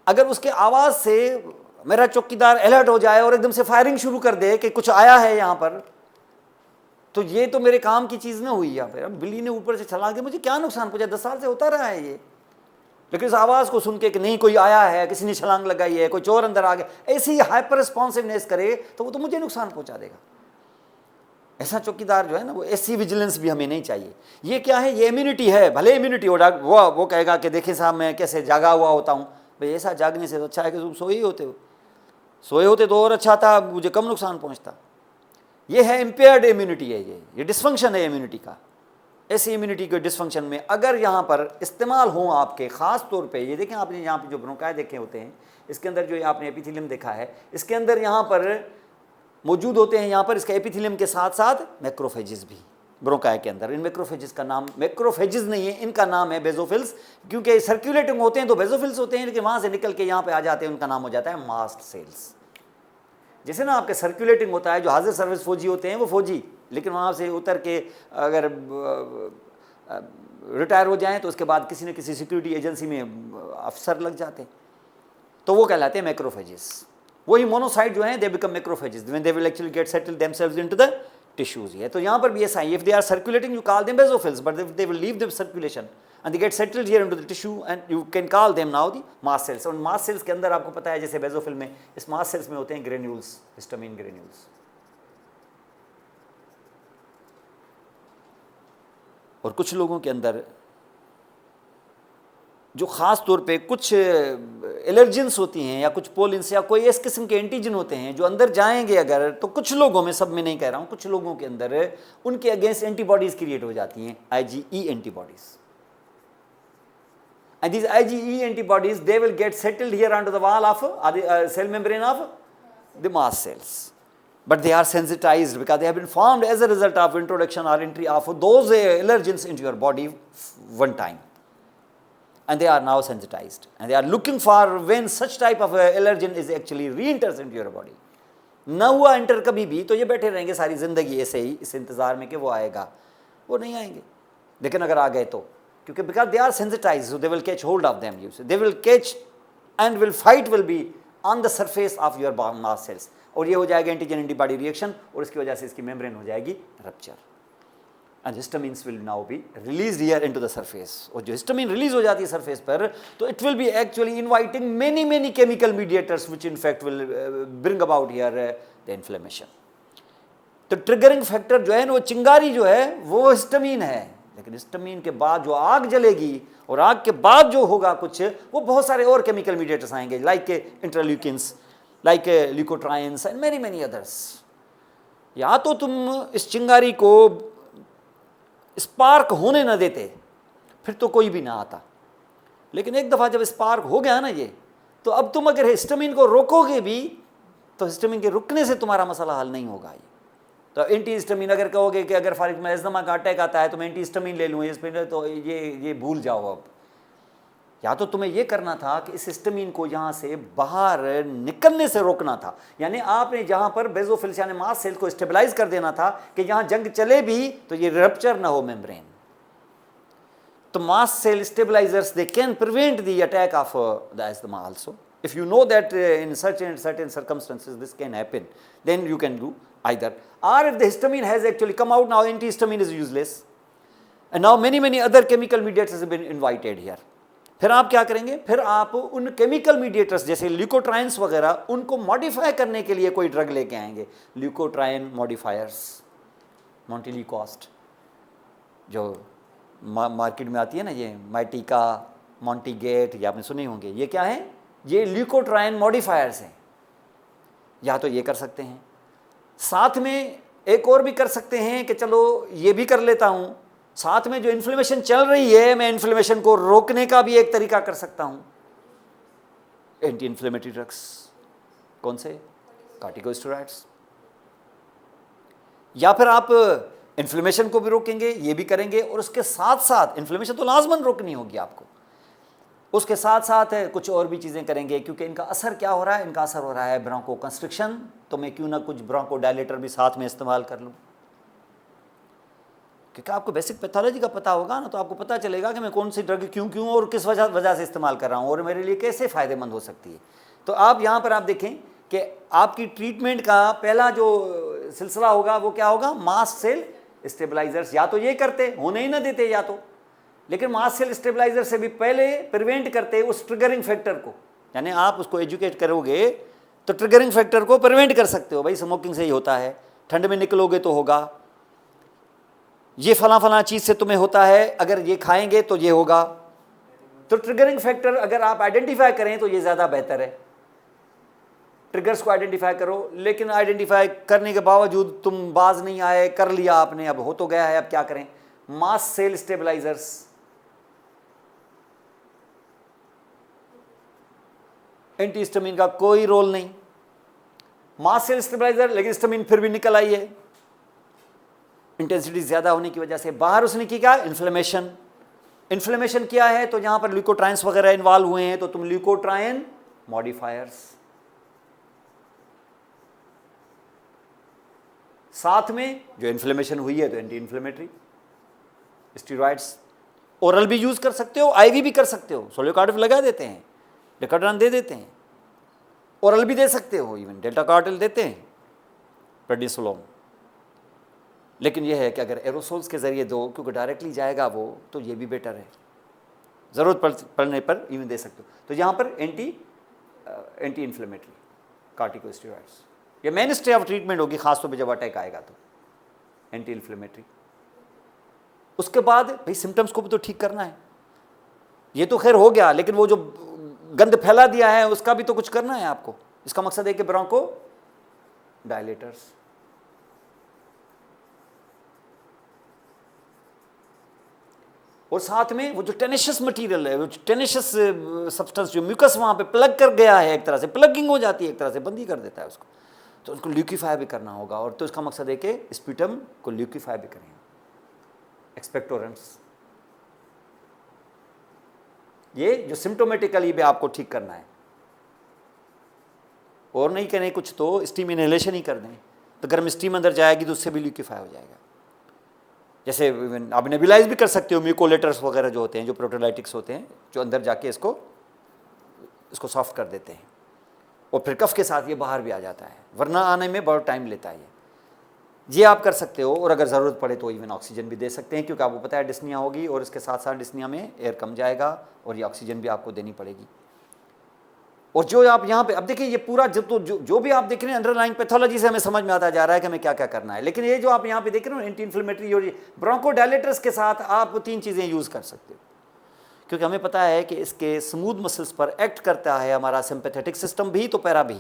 अगर उसके आवाज़ से मेरा चौकीदार अलर्ट हो जाए और एकदम से फायरिंग शुरू कर दे कि कुछ आया है यहाँ पर, तो ये तो मेरे काम की चीज़ ना हुई। या फिर बिल्ली ने ऊपर से छलांग दी, मुझे क्या नुकसान पहुंचा, 10 साल से होता रहा है ये, लेकिन इस आवाज़ को सुन के कि नहीं कोई आया है, किसी ने छलांग लगाई है, कोई चोर अंदर आ गया, ऐसी हाइपर रिस्पॉन्सिवनेस करे तो वो तो मुझे नुकसान पहुंचा देगा। ऐसा चौकीदार जो है ना, वो ऐसी विजिलेंस भी हमें नहीं चाहिए। ये क्या है, ये इम्यूनिटी है, भले इम्यूनिटी हो, वो कहेगा कि देखिए साहब मैं कैसे जागा हुआ होता हूँ, भाई ऐसा जागने से तो अच्छा है कि तुम सोए ही होते हो, सोए होते तो और अच्छा था, मुझे कम नुकसान पहुँचता। ये है इम्पेयर्ड इम्यूनिटी है, ये डिस्फंक्शन है इम्यूनिटी का। ऐसी इम्यूनिटी के डिस्फंक्शन में अगर यहाँ पर इस्तेमाल हो आपके, ख़ास तौर पे ये देखें आपने यहाँ पे जो ब्रोंकाई देखे होते हैं, इसके अंदर जो आपने एपिथेलियम देखा है, इसके अंदर यहाँ पर मौजूद होते हैं, यहाँ पर इसका एपिथेलियम के साथ साथ मैक्रोफेजेस भी ब्रोंकाई के अंदर। इन मैक्रोफेजेस का नाम मैक्रोफेजेस नहीं है, इनका नाम है बेजोफिल्स, क्योंकि सर्कुलेटिंग होते हैं तो बेजोफिल्स होते हैं, लेकिन वहाँ से निकल के यहाँ पे आ जाते हैं, उनका नाम हो जाता है मास्ट सेल्स। जैसे ना आपके सर्कुलेटिंग होता है, जो हाजिर सर्विस फौजी होते हैं वो फौजी, लेकिन वहाँ से उतर के अगर रिटायर हो जाएं तो उसके बाद किसी न किसी सिक्योरिटी एजेंसी में अफसर लग जाते हैं, तो वो कहलाते हैं मैक्रोफेजेस। वही मोनोसाइट जो हैं they become macrophages when they will actually get settled themselves into the tissues. है तो यहाँ पर भी ऐसा है, if they are circulating you call them basophils, but they will leave the circulation and they get settled here into the tissue and you can call them now the mast cells। और mast cells के अंदर आपको पता है जैसे basophil में, इस mast cells में होते हैं ग्रेन्यूल्स, हिस्टामिन ग्रेन्यूल्स। और कुछ लोगों के अंदर जो ख़ास तौर पे कुछ एलर्जेंस होती हैं या कुछ पोलिन्स या कोई इस किस्म के एंटीजन होते हैं जो अंदर जाएंगे अगर, तो कुछ लोगों में, सब में नहीं कह रहा हूँ, कुछ लोगों के अंदर उनके अगेंस्ट एंटीबॉडीज़ क्रिएट हो जाती हैं, IgE antibodies. And these IgE antibodies, they will get settled here onto the wall of cell membrane of the mast cells. But they are sensitized because they have been formed as a result of introduction or entry of those allergens into your body one time. And they are now sensitized. And they are looking for when such type of allergen is actually re-enters into your body. ना हुआ enter कभी भी तो ये बैठे रहेंगे सारी ज़िंदगी ऐसे ही इस इंतज़ार में कि वो आएगा, वो नहीं आएंगे। लेकिन अगर आ गए तो, क्योंकि because they are sensitized, so they will catch hold of them, they will catch and will fight will be on the surface of your mast cells, और ये हो जाएगा एंटीजन एंटीबॉडी रिएक्शन, और इसकी वजह से इसकी मेम्ब्रेन हो जाएगी rupture, and histamines will now be released here into the surface। और जो हिस्टामिन रिलीज हो जाती है सरफेस पर, तो it will be actually inviting many chemical mediators which in fact will bring about here the inflammation। तो triggering factor जो है ना, वो चिंगारी जो है वो हिस्टामिन है, लेकिन हिस्टामिन के बाद जो आग जलेगी और आग के बाद जो होगा कुछ, वो बहुत सारे और केमिकल मीडिएटर्स आएंगे, like interleukins, like leukotrienes and many others. या तो तुम इस चिंगारी को स्पार्क होने ना देते, फिर तो कोई भी ना आता, लेकिन एक दफ़ा जब स्पार्क हो गया ना ये, तो अब तुम अगर हिस्टामिन को रोकोगे भी तो हिस्टामिन के रुकने से तुम्हारा मसला हल नहीं होगा। ये तो एंटी हिस्टामिन अगर कहोगे कि अगर फॉर एग्जाम्पल का अटैक आता है तो मैं एंटी हिस्टामिन ले लूँ, इस पर तो ये भूल जाओ। अब या तो तुम्हें ये करना था कि इस हिस्टामिन को यहाँ से बाहर निकलने से रोकना था, यानी आपने जहाँ पर बेसोफिल्स यानी मास्ट सेल को स्टेबलाइज कर देना था कि यहाँ जंग चले भी तो ये रप्चर ना हो मेम्ब्रेन। तो mast cell stabilisers they can prevent the attack of the asthma also. If you know that in certain circumstances this can happen, then you can do either. Or if the histamine has actually come out, now antihistamine is useless, and now many other chemical mediators have been invited here. फिर आप क्या करेंगे, फिर आप उन chemical mediators जैसे leukotrienes वगैरह उनको मॉडिफाई करने के लिए कोई ड्रग लेके आएंगे, ल्यूकोट्राइन मॉडिफायर्स, मॉन्टेलिकोस्ट जो मार्केट में आती है ना, ये माइटिका, मॉन्टीगेट, ये आपने सुने होंगे, ये क्या है, ये ल्यूकोट्राइन मॉडिफायर्स हैं। या तो ये कर सकते हैं, साथ में एक और भी कर सकते हैं कि चलो ये भी कर लेता हूँ, साथ में जो इन्फ्लेमेशन चल रही है मैं इन्फ्लेमेशन को रोकने का भी एक तरीका कर सकता हूँ, एंटी इन्फ्लेमेटरी ड्रग्स। कौन से? कॉर्टिकोस्टेरॉइड्स। या फिर आप इन्फ्लेमेशन को भी रोकेंगे, ये भी करेंगे, और उसके साथ साथ इन्फ्लेमेशन तो लाजमन रोकनी होगी आपको, उसके साथ साथ कुछ और भी चीज़ें करेंगे, क्योंकि इनका असर क्या हो रहा है, इनका असर हो रहा है ब्रोंको कंस्ट्रिक्शन, तो मैं क्यों ना कुछ ब्रोंको डायलेटर भी साथ में इस्तेमाल कर लूँ। क्योंकि आपको बेसिक पैथोलॉजी का पता होगा ना, तो आपको पता चलेगा कि मैं कौन सी ड्रग क्यों और किस वजह से इस्तेमाल कर रहा हूँ और मेरे लिए कैसे फ़ायदेमंद हो सकती है। तो आप यहाँ पर आप देखें कि आपकी ट्रीटमेंट का पहला जो सिलसिला होगा वो क्या होगा, मास्ट सेल स्टेबलाइजर्स। या तो ये करते, होने ही ना देते या तो, लेकिन मास्ट सेल स्टेबलाइजर से भी पहले प्रिवेंट करते उस ट्रिगरिंग फैक्टर को, यानी आप उसको एजुकेट करोगे तो ट्रिगरिंग फैक्टर को प्रिवेंट कर सकते हो। भाई स्मोकिंग से ही होता है, ठंड में निकलोगे तो होगा, ये फला चीज़ से तुम्हें होता है, अगर ये खाएंगे तो ये होगा। तो ट्रिगरिंग फैक्टर अगर आप आइडेंटिफाई करें तो ये ज़्यादा बेहतर है। ट्रिगर्स को आइडेंटिफाई करो, लेकिन आइडेंटिफाई करने के बावजूद तुम बाज नहीं आए, कर लिया आपने, अब हो तो गया है, अब क्या करें, मास्ट सेल स्टेबलाइजर्स। एंटीहिस्टामिन का कोई रोल नहीं, मास्ट सेल स्टेबलाइजर, लेकिन हिस्टामिन फिर भी निकल आई है इंटेंसिटी ज़्यादा होने की वजह से। बाहर उसने की क्या, इन्फ्लेमेशन। इन्फ्लेमेशन किया है तो यहाँ पर ल्यूकोट्राइन्स वगैरह इन्वॉल्व हुए हैं, तो तुम ल्यूकोट्राइन मॉडिफायर्स, साथ में जो इन्फ्लेमेशन हुई है तो एंटी इन्फ्लेमेटरी स्टेरॉइड्स। ओरल भी यूज कर सकते हो, आईवी भी कर सकते हो, सोलियोकार्डिल लगा देते हैं, डेकाड्रान दे देते हैं, ओरल भी दे सकते हो, इवन डेल्टा कार्टिल देते हैं, प्रेडिसोलोम। लेकिन यह है कि अगर एरोसोल्स के जरिए दो, क्योंकि डायरेक्टली जाएगा वो, तो ये भी बेटर है, ज़रूरत पड़ने पर इवन दे सकते हो। तो यहाँ पर एंटी इन्फ्लेमेटरी कॉर्टिकोस्टेरॉइड्स, ये मेन स्टे ऑफ ट्रीटमेंट होगी, खासतौर पर जब अटैक आएगा तो एंटी इन्फ्लेमेटरी। उसके बाद भाई सिम्टम्स को भी तो ठीक करना है, ये तो खैर हो गया, लेकिन वो जो गंद फैला दिया है उसका भी तो कुछ करना है आपको। इसका मकसद है कि ब्रोंको डायलेटर्स, और साथ में वो जो टेनिशियस मटेरियल है, वो टेनिशियस सब्सटेंस जो म्यूकस वहाँ पे प्लग कर गया है, एक तरह से प्लगिंग हो जाती है, एक तरह से बंदी कर देता है उसको, तो उसको ल्यूकिफाई भी करना होगा। और तो इसका मकसद है कि स्प्यूटम को ल्यूकिफाई भी करें, एक्सपेक्टोरेंट्स, ये जो सिम्टोमेटिकली भी आपको ठीक करना है, और नहीं करें कुछ तो स्टीम इनहेलेशन ही कर दें, तो गर्म स्टीम अंदर जाएगी तो उससे भी ल्यूकिफाई हो जाएगा। जैसे आप नेबुलाइज भी कर सकते हो, म्यूकोलेटर्स वगैरह जो होते हैं, जो प्रोटोलाइटिक्स होते हैं, जो अंदर जाके इसको सॉफ्ट कर देते हैं, और फिर कफ के साथ ये बाहर भी आ जाता है, वरना आने में बहुत टाइम लेता है ये आप कर सकते हो। और अगर ज़रूरत पड़े तो इवन ऑक्सीजन भी दे सकते हैं, क्योंकि आपको पता है डिस्निया होगी, और इसके साथ साथ डिस्निया में एयर कम जाएगा और ये ऑक्सीजन भी आपको देनी पड़ेगी। और जो आप यहाँ पे अब देखिए, ये पूरा जो भी आप देख रहे हैं अंडरलाइंग पैथोलॉजी से हमें समझ में आता जा रहा है कि हमें क्या क्या करना है। लेकिन ये जो आप यहाँ पे देख रहे हो एंटी इन्फ्लेमेटरी और ब्रोंकोडायलेटर्स के साथ आप 3 चीज़ें यूज़ कर सकते हो, क्योंकि हमें पता है कि इसके स्मूथ मसल्स पर एक्ट करता है हमारा सिंपैथेटिक सिस्टम भी, तो पैरा भी।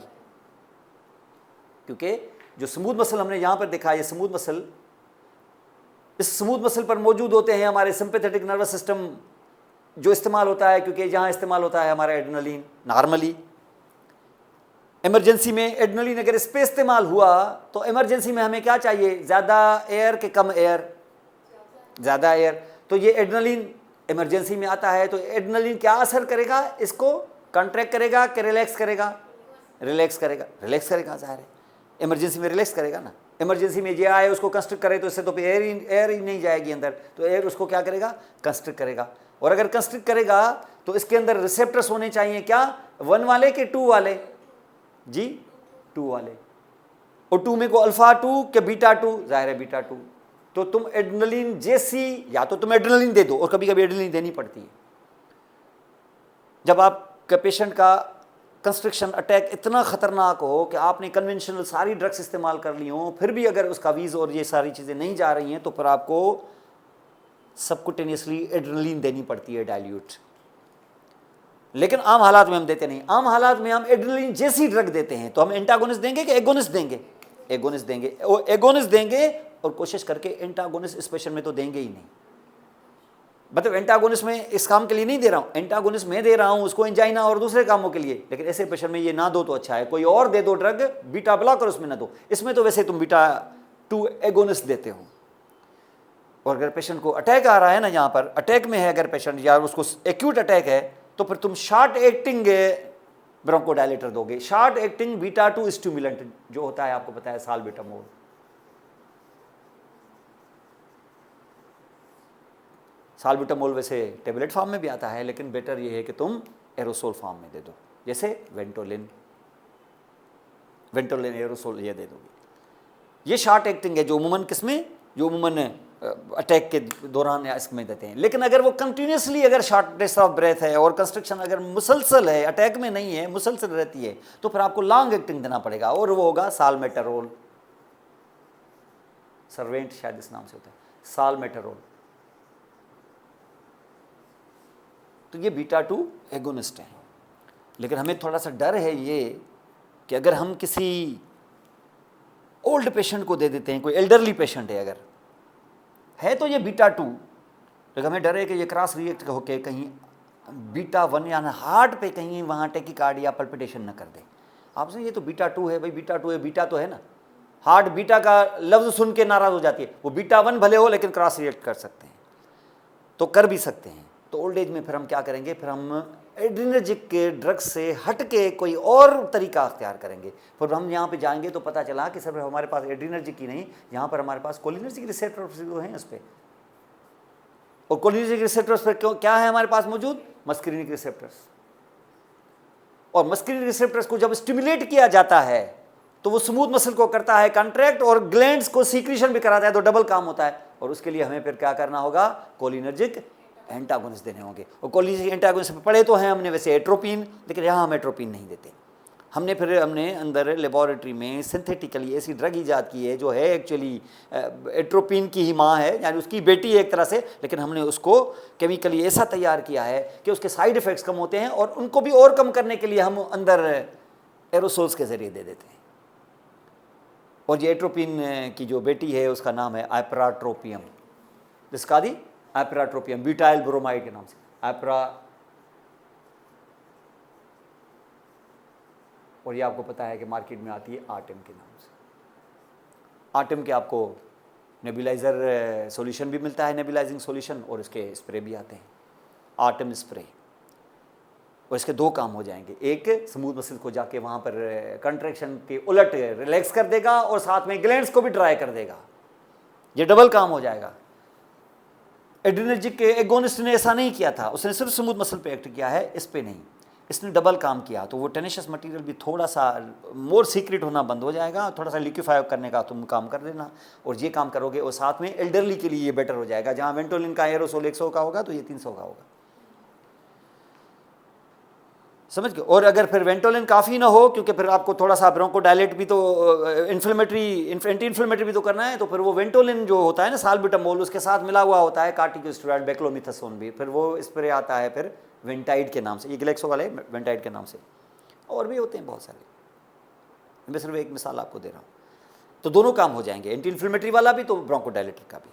क्योंकि जो स्मूथ मसल हमने यहाँ पर देखा, ये स्मूथ मसल, इस स्मूथ मसल पर मौजूद होते हैं हमारे सिंपैथेटिक नर्वस सिस्टम जो इस्तेमाल होता है, क्योंकि जहाँ इस्तेमाल होता है हमारा एड्रेनलिन। नॉर्मली इमरजेंसी में एड्रेनलिन अगर इस पे इस्तेमाल हुआ तो इमरजेंसी में हमें क्या चाहिए, ज़्यादा एयर के कम एयर, ज़्यादा एयर। तो ये एड्रेनलिन इमरजेंसी में आता है, तो एड्रेनलिन क्या असर करेगा, इसको कॉन्ट्रैक्ट करेगा कि रिलैक्स करेगा, रिलैक्स करेगा, रिलैक्स करेगा, ज़ाहिर है इमरजेंसी में रिलैक्स करेगा ना। इमरजेंसी में जो आए उसको कंस्ट्रिक्ट करे तो इससे तो एयर ही नहीं जाएगी अंदर, तो एयर उसको क्या करेगा, कंस्ट्रिक्ट करेगा। और अगर कंस्ट्रिक्ट करेगा तो इसके अंदर रिसेप्टर्स होने चाहिए क्या, 1 वाले के 2 वाले जी, 2 वाले, और 2 में को अल्फा 2 के बीटा 2, जाहिर है बीटा 2। तो तुम एड्रेनलिन जैसी, या तो तुम एड्रेनलिन दे दो, और कभी कभी एड्रेनलिन देनी पड़ती है जब आपके पेशेंट का कंस्ट्रिक्शन अटैक इतना खतरनाक हो कि आपने कन्वेंशनल सारी ड्रग्स इस्तेमाल कर ली हो, फिर भी अगर उसका वीज और ये सारी चीज़ें नहीं जा रही हैं, तो फिर आपको सबकुटेनियसली एड्रेनलिन देनी पड़ती है डाइल्यूट। लेकिन आम हालात में हम देते नहीं, आम हालात में हम एड्रेनलिन जैसी ड्रग देते हैं। तो हम एंटागोनिस्ट देंगे कि एगोनिस्ट देंगे, एगोनिस्ट देंगे, और एगोनिस्ट देंगे, और कोशिश करके एंटागोनिस्ट इस पेशेंट में तो देंगे ही नहीं। मतलब एंटागोनिस्ट में इस काम के लिए नहीं दे रहा हूँ, एंटागोनिस्ट में दे रहा हूँ उसको एंजाइना और दूसरे कामों के लिए, लेकिन ऐसे पेशेंट में ये ना दो तो अच्छा है, कोई और दे दो ड्रग, बीटा ब्लॉकर उसमें ना दो। इसमें तो वैसे तुम बीटा 2 एगोनिस्ट देते हो। और अगर पेशेंट को अटैक आ रहा है ना, यहाँ पर अटैक में है अगर पेशेंट, या उसको एक्यूट अटैक है, तो फिर तुम शॉर्ट एक्टिंग ब्रोंकोडायलेटर दोगे, शॉर्ट एक्टिंग बीटा 2 स्टिमुलेंट जो होता है, आपको पता है साल्बुटामोल। साल्बुटामोल वैसे टेबलेट फॉर्म में भी आता है, लेकिन बेटर ये है कि तुम एरोसोल फॉर्म में दे दो, जैसे वेंटोलिन, वेंटोलिन एरोसोल ये दे दोगे। ये शॉर्ट एक्टिंग है जो उमूमन किसमें, जो उमूमन अटैक के दौरान या इसमें देते हैं। लेकिन अगर वो कंटिन्यूसली अगर शॉर्टनेस ऑफ ब्रेथ है और कंस्ट्रक्शन अगर मुसलसल है, अटैक में नहीं है, मुसलसल रहती है, तो फिर आपको लॉन्ग एक्टिंग देना पड़ेगा, और वो होगा साल्मेटरोल, सर्वेंट शायद इस नाम से होता है, साल्मेटरोल। तो ये बीटा 2 एगोनिस्ट है। लेकिन हमें थोड़ा सा डर है ये कि अगर हम किसी ओल्ड पेशेंट को दे देते हैं, कोई एल्डरली पेशेंट है अगर है, तो ये बीटा 2, लेकिन हमें डर है कि ये क्रॉस रिएक्ट होकर कहीं बीटा 1 या हार्ट पे कहीं वहाँ टेकिकार्डिया पल्पिटेशन न कर दे। आपसे ये तो बीटा 2 है भाई, बीटा 2 है, बीटा तो है ना, हार्ट बीटा का लफ्ज़ सुन के नाराज़ हो जाती है। वो बीटा 1 भले हो लेकिन क्रॉस रिएक्ट कर सकते हैं, तो कर भी सकते हैं। तो ओल्ड एज में फिर हम क्या करेंगे, फिर हम एड्रीनर्जिक के ड्रग से हट के कोई और तरीका अख्तियार करेंगे। फिर हम यहाँ पे जाएंगे तो पता चला कि सर हमारे पास एड्रीनर्जिक की नहीं, यहाँ पर हमारे पास कोलिनर्जिक रिसेप्टर्स हैं उस पर, और कोलिनर्जिक रिसेप्टर्स पर क्यों क्या है हमारे पास मौजूद, मस्करीनिक रिसेप्टर्स। और मस्करीनिक रिसेप्टर्स को जब स्टिमुलेट किया जाता है तो वो स्मूथ मसल को करता है कंट्रैक्ट, और ग्लैंड्स को सीक्रेशन भी कराता है, तो डबल काम होता है। और उसके लिए हमें फिर क्या करना होगा, कोलिनर्जिक एंटागोनिस्ट देने होंगे। और कोलिनर्जिक एंटागोनिस्ट पढ़े तो हैं हमने वैसे एट्रोपिन, लेकिन यहाँ हम एट्रोपिन नहीं देते। हमने अंदर लेबोरेटरी में सिंथेटिकली ऐसी ड्रग ईजाद की है जो है एक्चुअली एट्रोपिन की ही माँ है, यानी उसकी बेटी है एक तरह से, लेकिन हमने उसको केमिकली ऐसा तैयार किया है कि उसके साइड इफ़ेक्ट्स कम होते हैं, और उनको भी और कम करने के लिए हम अंदर एरोसोल्स के ज़रिए दे देते हैं। और ये एट्रोपिन की जो बेटी है उसका नाम है आइपराट्रोपियम, जिसका दी आइपराट्रोपियम, ब्यूटाइल ब्रोमाइड के नाम से और ये आपको पता है कि मार्केट में आती है आर्टिम के नाम से। आर्टिम के आपको नेबुलाइजर सॉल्यूशन भी मिलता है, नेबुलाइजिंग सॉल्यूशन, और इसके स्प्रे भी आते हैं, आर्टिम स्प्रे। और इसके 2 काम हो जाएंगे, एक स्मूथ मसल को जाके वहाँ पर कंट्रैक्शन के उलट रिलैक्स कर देगा, और साथ में ग्लैंड्स को भी ड्राई कर देगा, ये डबल काम हो जाएगा। एड्रीनर्जिक के एगोनिस्ट ने ऐसा नहीं किया था, उसने सिर्फ स्मूथ मसल पे एक्ट किया है, इस पे नहीं, इसने डबल काम किया। तो वो टेनेशियस मटेरियल भी थोड़ा सा मोर सीक्रेट होना बंद हो जाएगा, थोड़ा सा लिक्विफाई करने का तुम काम कर देना, और ये काम करोगे, और साथ में एल्डरली के लिए ये बेटर हो जाएगा। जहाँ वेंटोलिन का एरोसोल 100 का होगा तो ये 300 का होगा, समझ गए। और अगर फिर वेंटोलिन काफ़ी ना हो, क्योंकि फिर आपको थोड़ा सा ब्रोंकोडायलेट भी तो इन्फ्लेमेटरी एंटी इन्फ्लेमेटरी भी तो करना है, तो फिर वो वेंटोलिन जो होता है ना साल्बुटामोल, उसके साथ मिला हुआ होता है कार्टिकोस्टेरॉइड बेक्लोमिथासोन भी, फिर वो स्प्रे आता है फिर वेंटाइड के नाम से, ये ग्लेक्सो वाले वेंटाइड के नाम से, और भी होते हैं बहुत सारे, मैं सिर्फ एक मिसाल आपको दे रहा हूँ। तो दोनों काम हो जाएंगे, एंटी इन्फ्लेमेटरी वाला भी तो ब्रोंकोडायलेटर का भी।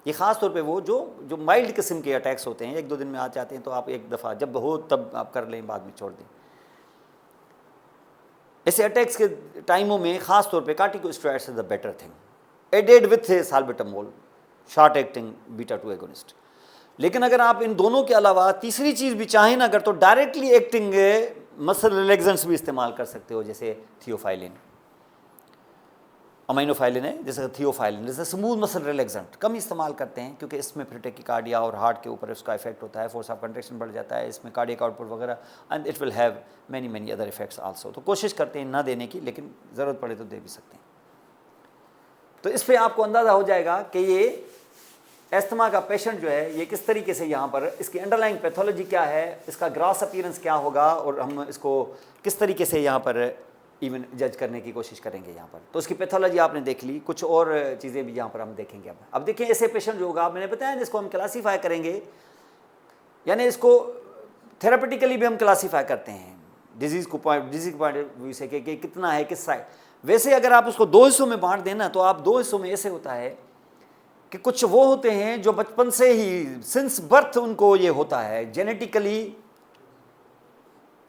ये ख़ास तौर पे वो जो माइल्ड किस्म के अटैक्स होते हैं, 1-2 दिन में आ जाते हैं, तो आप एक दफ़ा जब हो तब आप कर लें, बाद में छोड़ दें। ऐसे अटैक्स के टाइमों में ख़ास तौर पे corticosteroids is the better thing, added with salbutamol, short acting beta 2 agonist. लेकिन अगर आप इन दोनों के अलावा तीसरी चीज़ भी चाहें ना अगर, तो डायरेक्टली एक्टिंग मसल रिलैक्सेंट्स भी इस्तेमाल कर सकते हो, जैसे थियोफाइलिन। अमाइनोफाइलिन है, जैसे थियोफाइलिन, जैसे स्मूथ मसल रिलैक्सेंट कम इस्तेमाल करते हैं क्योंकि इसमें फिर टेकिकार्डिया और हार्ट के ऊपर उसका इफेक्ट होता है, फोर्स ऑफ कंट्रैक्शन बढ़ जाता है, इसमें कार्डियक आउटपुट वगैरह, and it will have many other effects also. तो कोशिश करते हैं ना देने की, लेकिन ज़रूरत पड़े तो दे भी सकते हैं। तो इस पर आपको अंदाज़ा हो जाएगा कि ये एस्थमा का पेशेंट जो है ये किस तरीके से यहाँ पर इसकी अंडरलाइंग पैथोलॉजी क्या है, इसका ग्रास अपीयरेंस क्या होगा, और हम इसको किस तरीके से यहाँ पर इवन जज करने की कोशिश करेंगे यहाँ पर। तो उसकी पैथोलॉजी आपने देख ली, कुछ और चीज़ें भी यहाँ पर हम देखेंगे। अब देखिए ऐसे पेशेंट जो होगा, मैंने बताया जिसको हम क्लासीफाई करेंगे, यानी इसको थेरापेटिकली भी हम क्लासीफाई करते हैं डिजीज़ के पॉइंट ऑफ व्यू से कि कितना है किस साइड। वैसे अगर आप उसको दो हिस्सों में बांट देना तो आप दो हिस्सों में ऐसे होता है कि कुछ वो होते हैं जो बचपन से ही सिंस बर्थ उनको ये होता है, जेनेटिकली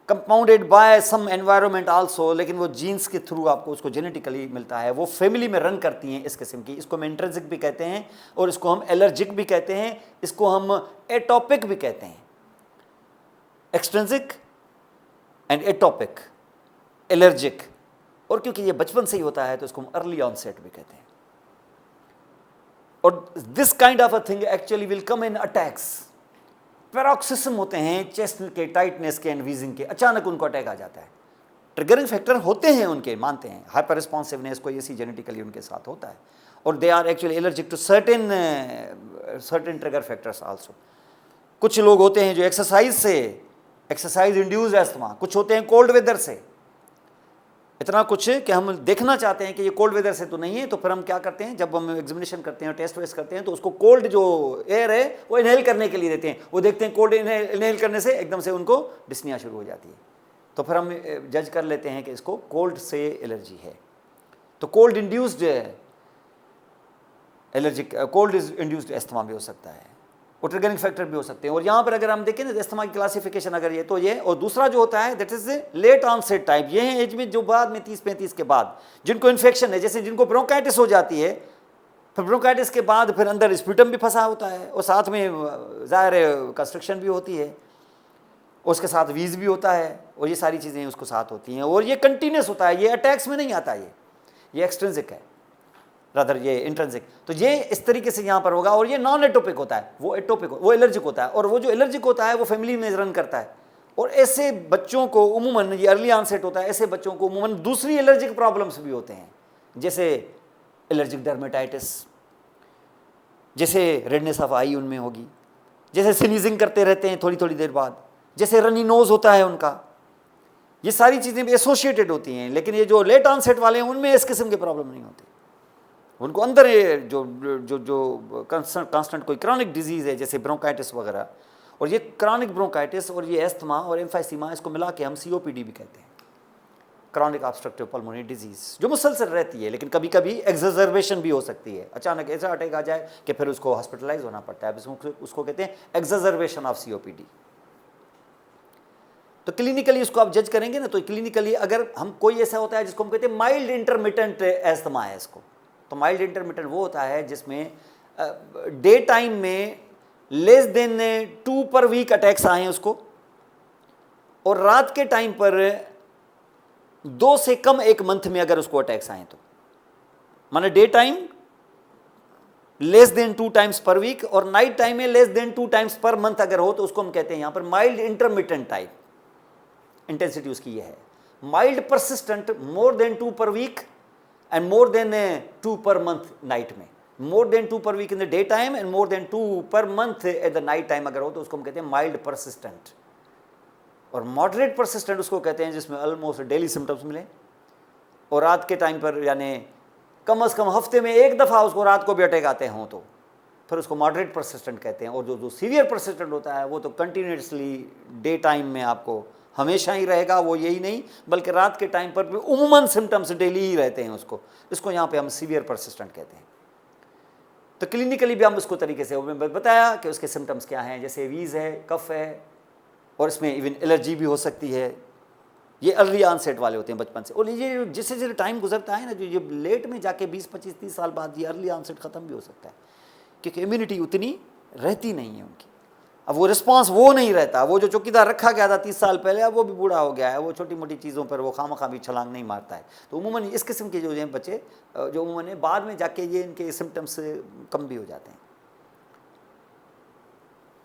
कंपाउंडेड बाय सम एनवायरनमेंट आल्सो, लेकिन वो जीन्स के थ्रू आपको उसको जेनेटिकली मिलता है, वो फैमिली में रन करती हैं इस किस्म की। इसको हम इंट्रिंसिक भी कहते हैं और इसको हम एलर्जिक भी कहते हैं, इसको हम एटोपिक भी कहते हैं। एक्सट्रिंसिक एंड एटोपिक, एलर्जिक, और क्योंकि ये बचपन से ही होता है तो इसको हम अर्ली ऑनसेट भी कहते हैं। और this kind of a thing actually will come in attacks. Paroxysm होते हैं चेस्ट के टाइटनेस के एंड वीजिंग के, अचानक उनको अटैक आ जाता है। ट्रिगरिंग फैक्टर होते हैं उनके, मानते हैं, हाइपर रिस्पॉन्सिवनेस कोई ऐसी जेनेटिकली उनके साथ होता है, और they are actually allergic to certain trigger factors also. कुछ लोग होते हैं जो एक्सरसाइज इंड्यूस्ड एस्थमा, कुछ होते हैं कोल्ड वेदर से। इतना कुछ कि हम देखना चाहते हैं कि ये कोल्ड वेदर से तो नहीं है, तो फिर हम क्या करते हैं, जब हम एग्जामिनेशन करते हैं, टेस्ट वेस्ट करते हैं, तो उसको कोल्ड जो एयर है वो इनहेल करने के लिए देते हैं। वो देखते हैं कोल्ड इनहेल करने से एकदम से उनको डिस्निया शुरू हो जाती है, तो फिर हम जज कर लेते हैं कि इसको कोल्ड से एलर्जी है। तो cold induced allergic, cold induced asthma भी हो सकता है, और ट्रिगरिंग फैक्टर भी हो सकते हैं। और यहाँ पर अगर हम देखें ना एस्थमा की क्लासिफिकेशन, अगर ये तो ये, और दूसरा जो होता है that is late onset type, ये है एज में जो बाद में 30-35 के बाद जिनको इन्फेक्शन है, जैसे जिनको ब्रोंकाइटिस हो जाती है, फिर ब्रोंकाइटिस के बाद फिर अंदर स्प्यूटम भी फंसा होता है, और साथ में ज़ाहिर है कंस्ट्रक्शन भी होती है, उसके साथ वीज भी होता है, और ये सारी चीज़ें उसको साथ होती हैं, और ये कंटिन्यूस होता है, ये अटैक्स में नहीं आता, ये एक्सट्रिंसिक है, रादर ये इंट्रिंसिक। तो ये इस तरीके से यहाँ पर होगा, और ये नॉन एटोपिक होता है, वो एलर्जिक होता है, और वो जो एलर्जिक होता है वो फैमिली में रन करता है। और ऐसे बच्चों को उमूमन, ये अर्ली ऑनसेट होता है, ऐसे बच्चों को उमूमन दूसरी एलर्जिक प्रॉब्लम्स भी होते हैं, जैसे एलर्जिक डर्मेटाइटिस, जैसे रेडनेस ऑफ आई उनमें होगी, जैसे स्नीजिंग करते रहते हैं थोड़ी थोड़ी देर बाद, जैसे रनी नोज होता है उनका, ये सारी चीज़ें भी एसोसिएटेड होती हैं। लेकिन ये जो लेट ऑनसेट वाले हैं उनमें इस किस्म की प्रॉब्लम नहीं होती, उनको अंदर जो जो जो कांस्टेंट कोई क्रॉनिक डिजीज़ है जैसे ब्रोंकाइटिस वगैरह, और ये क्रॉनिक ब्रोंकाइटिस और ये एस्थमा और एम्फाइसीमा, इसको मिला के हम COPD भी कहते हैं, क्रॉनिक ऑब्स्ट्रक्टिव पल्मोनरी डिजीज़, जो मुसलसल रहती है, लेकिन कभी कभी एक्सजर्बेशन भी हो सकती है, अचानक ऐसा अटैक आ जाए कि फिर उसको हॉस्पिटलाइज होना पड़ता है, उसको कहते हैं एक्सजर्बेशन ऑफ COPD। तो क्लिनिकली उसको आप जज करेंगे ना, तो क्लिनिकली अगर हम कोई ऐसा होता है जिसको हम कहते हैं माइल्ड इंटरमिटेंट एस्थमा है इसको, तो माइल्ड इंटरमिटेंट वो होता है जिसमें डे टाइम में less than 2 per week attacks आए हैं उसको, और रात के टाइम पर 2 से कम 1 मंथ में अगर उसको अटैक्स आए, तो माने day time less than 2 times per week और नाइट टाइम में less than 2 times per month अगर हो, तो उसको हम कहते हैं यहाँ पर माइल्ड इंटरमिटेंट टाइप। इंटेंसिटी उसकी ये है, mild persistent more than 2 per week and more than 2 per month night में, more than 2 per week in the day time and more than 2 per month at the night time अगर हो, तो उसको हम कहते हैं माइल्ड परसिस्टेंट। और moderate persistent उसको कहते हैं जिसमें ऑलमोस्ट डेली सिम्टम्स मिले, और रात के टाइम पर यानी कम से कम हफ्ते में 1 दफ़ा उसको रात को भी अटैक आते हों, तो फिर उसको मॉडरेट परसिस्टेंट कहते हैं। और जो सीवियर परसिस्टेंट होता है वो तो कंटिन्यूसली डे टाइम में आपको हमेशा ही रहेगा, वो यही नहीं बल्कि रात के टाइम पर भी उमूमन सिम्टम्स डेली ही रहते हैं उसको, इसको यहाँ पे हम सीवियर परसिस्टेंट कहते हैं। तो क्लिनिकली भी हम उसको तरीके से बताया कि उसके सिम्टम्स क्या हैं, जैसे वीज़ है, कफ है, और इसमें इवन एलर्जी भी हो सकती है। ये अर्ली ऑनसेट वाले होते हैं बचपन से, और ये जिससे जैसे टाइम गुजरता है ना, जो ये लेट में जाके 20-25-30 साल बाद ये अर्ली ऑनसेट ख़त्म भी हो सकता है, क्योंकि इम्यूनिटी उतनी रहती नहीं है उनकी। अब वो रिस्पांस वो नहीं रहता, वो जो चौकीदार रखा गया था 30 साल पहले अब वो भी बूढ़ा हो गया है, वो छोटी मोटी चीज़ों पर वो खामखा भी छलांग नहीं मारता है। तो उमूमन इस किस्म के जो हैं बच्चे जो उमूमन बाद में जाके ये इनके सिम्टम्स कम भी हो जाते हैं।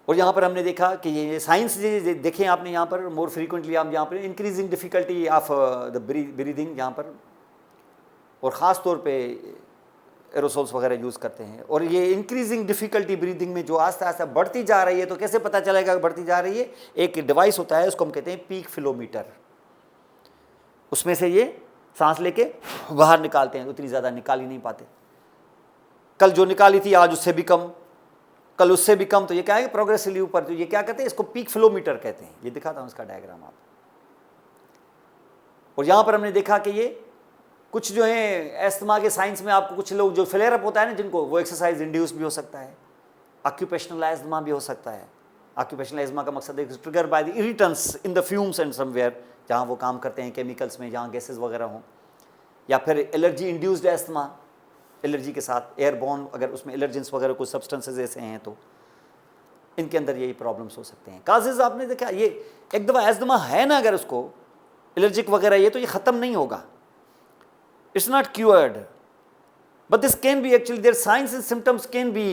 और यहाँ पर हमने देखा कि ये साइंस देखें आपने यहाँ पर मोर फ्रीक्वेंटली आप यहाँ पर increasing difficulty of the breathing यहाँ पर, और ख़ास तौर पे एरोसोल्स वगैरह यूज़ करते हैं। और ये इंक्रीजिंग डिफ़िकल्टी ब्रीदिंग में जो आस्ते आस्ते बढ़ती जा रही है, तो कैसे पता चलेगा कि बढ़ती जा रही है? एक डिवाइस होता है उसको हम कहते हैं पीक फ्लोमीटर, उसमें से ये सांस लेके बाहर निकालते हैं, उतनी ज़्यादा निकाल ही नहीं पाते, कल जो निकाली थी आज उससे भी कम, कल उससे भी कम, तो ये क्या है प्रोग्रेसिवली ऊपर, तो ये क्या कहते हैं? इसको पीक फ्लोमीटर कहते हैं। ये दिखाता हूँ इसका डायग्राम आप। और यहाँ पर हमने देखा कि ये कुछ जो है एस्थमा के साइंस में आपको कुछ लोग जो फ्लेयर अप होता है ना जिनको, वो एक्सरसाइज इंड्यूस भी हो सकता है, ऑक्यूपेशनल एस्थमा भी हो सकता है। ऑक्यूपेशनल एस्थमा का मकसद है trigger by the irritants in the fumes and somewhere, जहाँ वो काम करते हैं केमिकल्स में, जहाँ गैसेस वगैरह हों, या फिर एलर्जी इंड्यूस्ड एस्थमा, एलर्जी के साथ एयरबॉर्न, अगर उसमें एलर्जेंस वगैरह कुछ सब्सटेंसेज ऐसे हैं तो इनके अंदर यही प्रॉब्लम्स हो सकते हैं। काजेज आपने देखा, ये एक दफ़ा एस्थमा है ना अगर उसको एलर्जिक वगैरह ये, तो ये ख़त्म नहीं होगा, it's not cured, but this can be actually, their signs and symptoms can be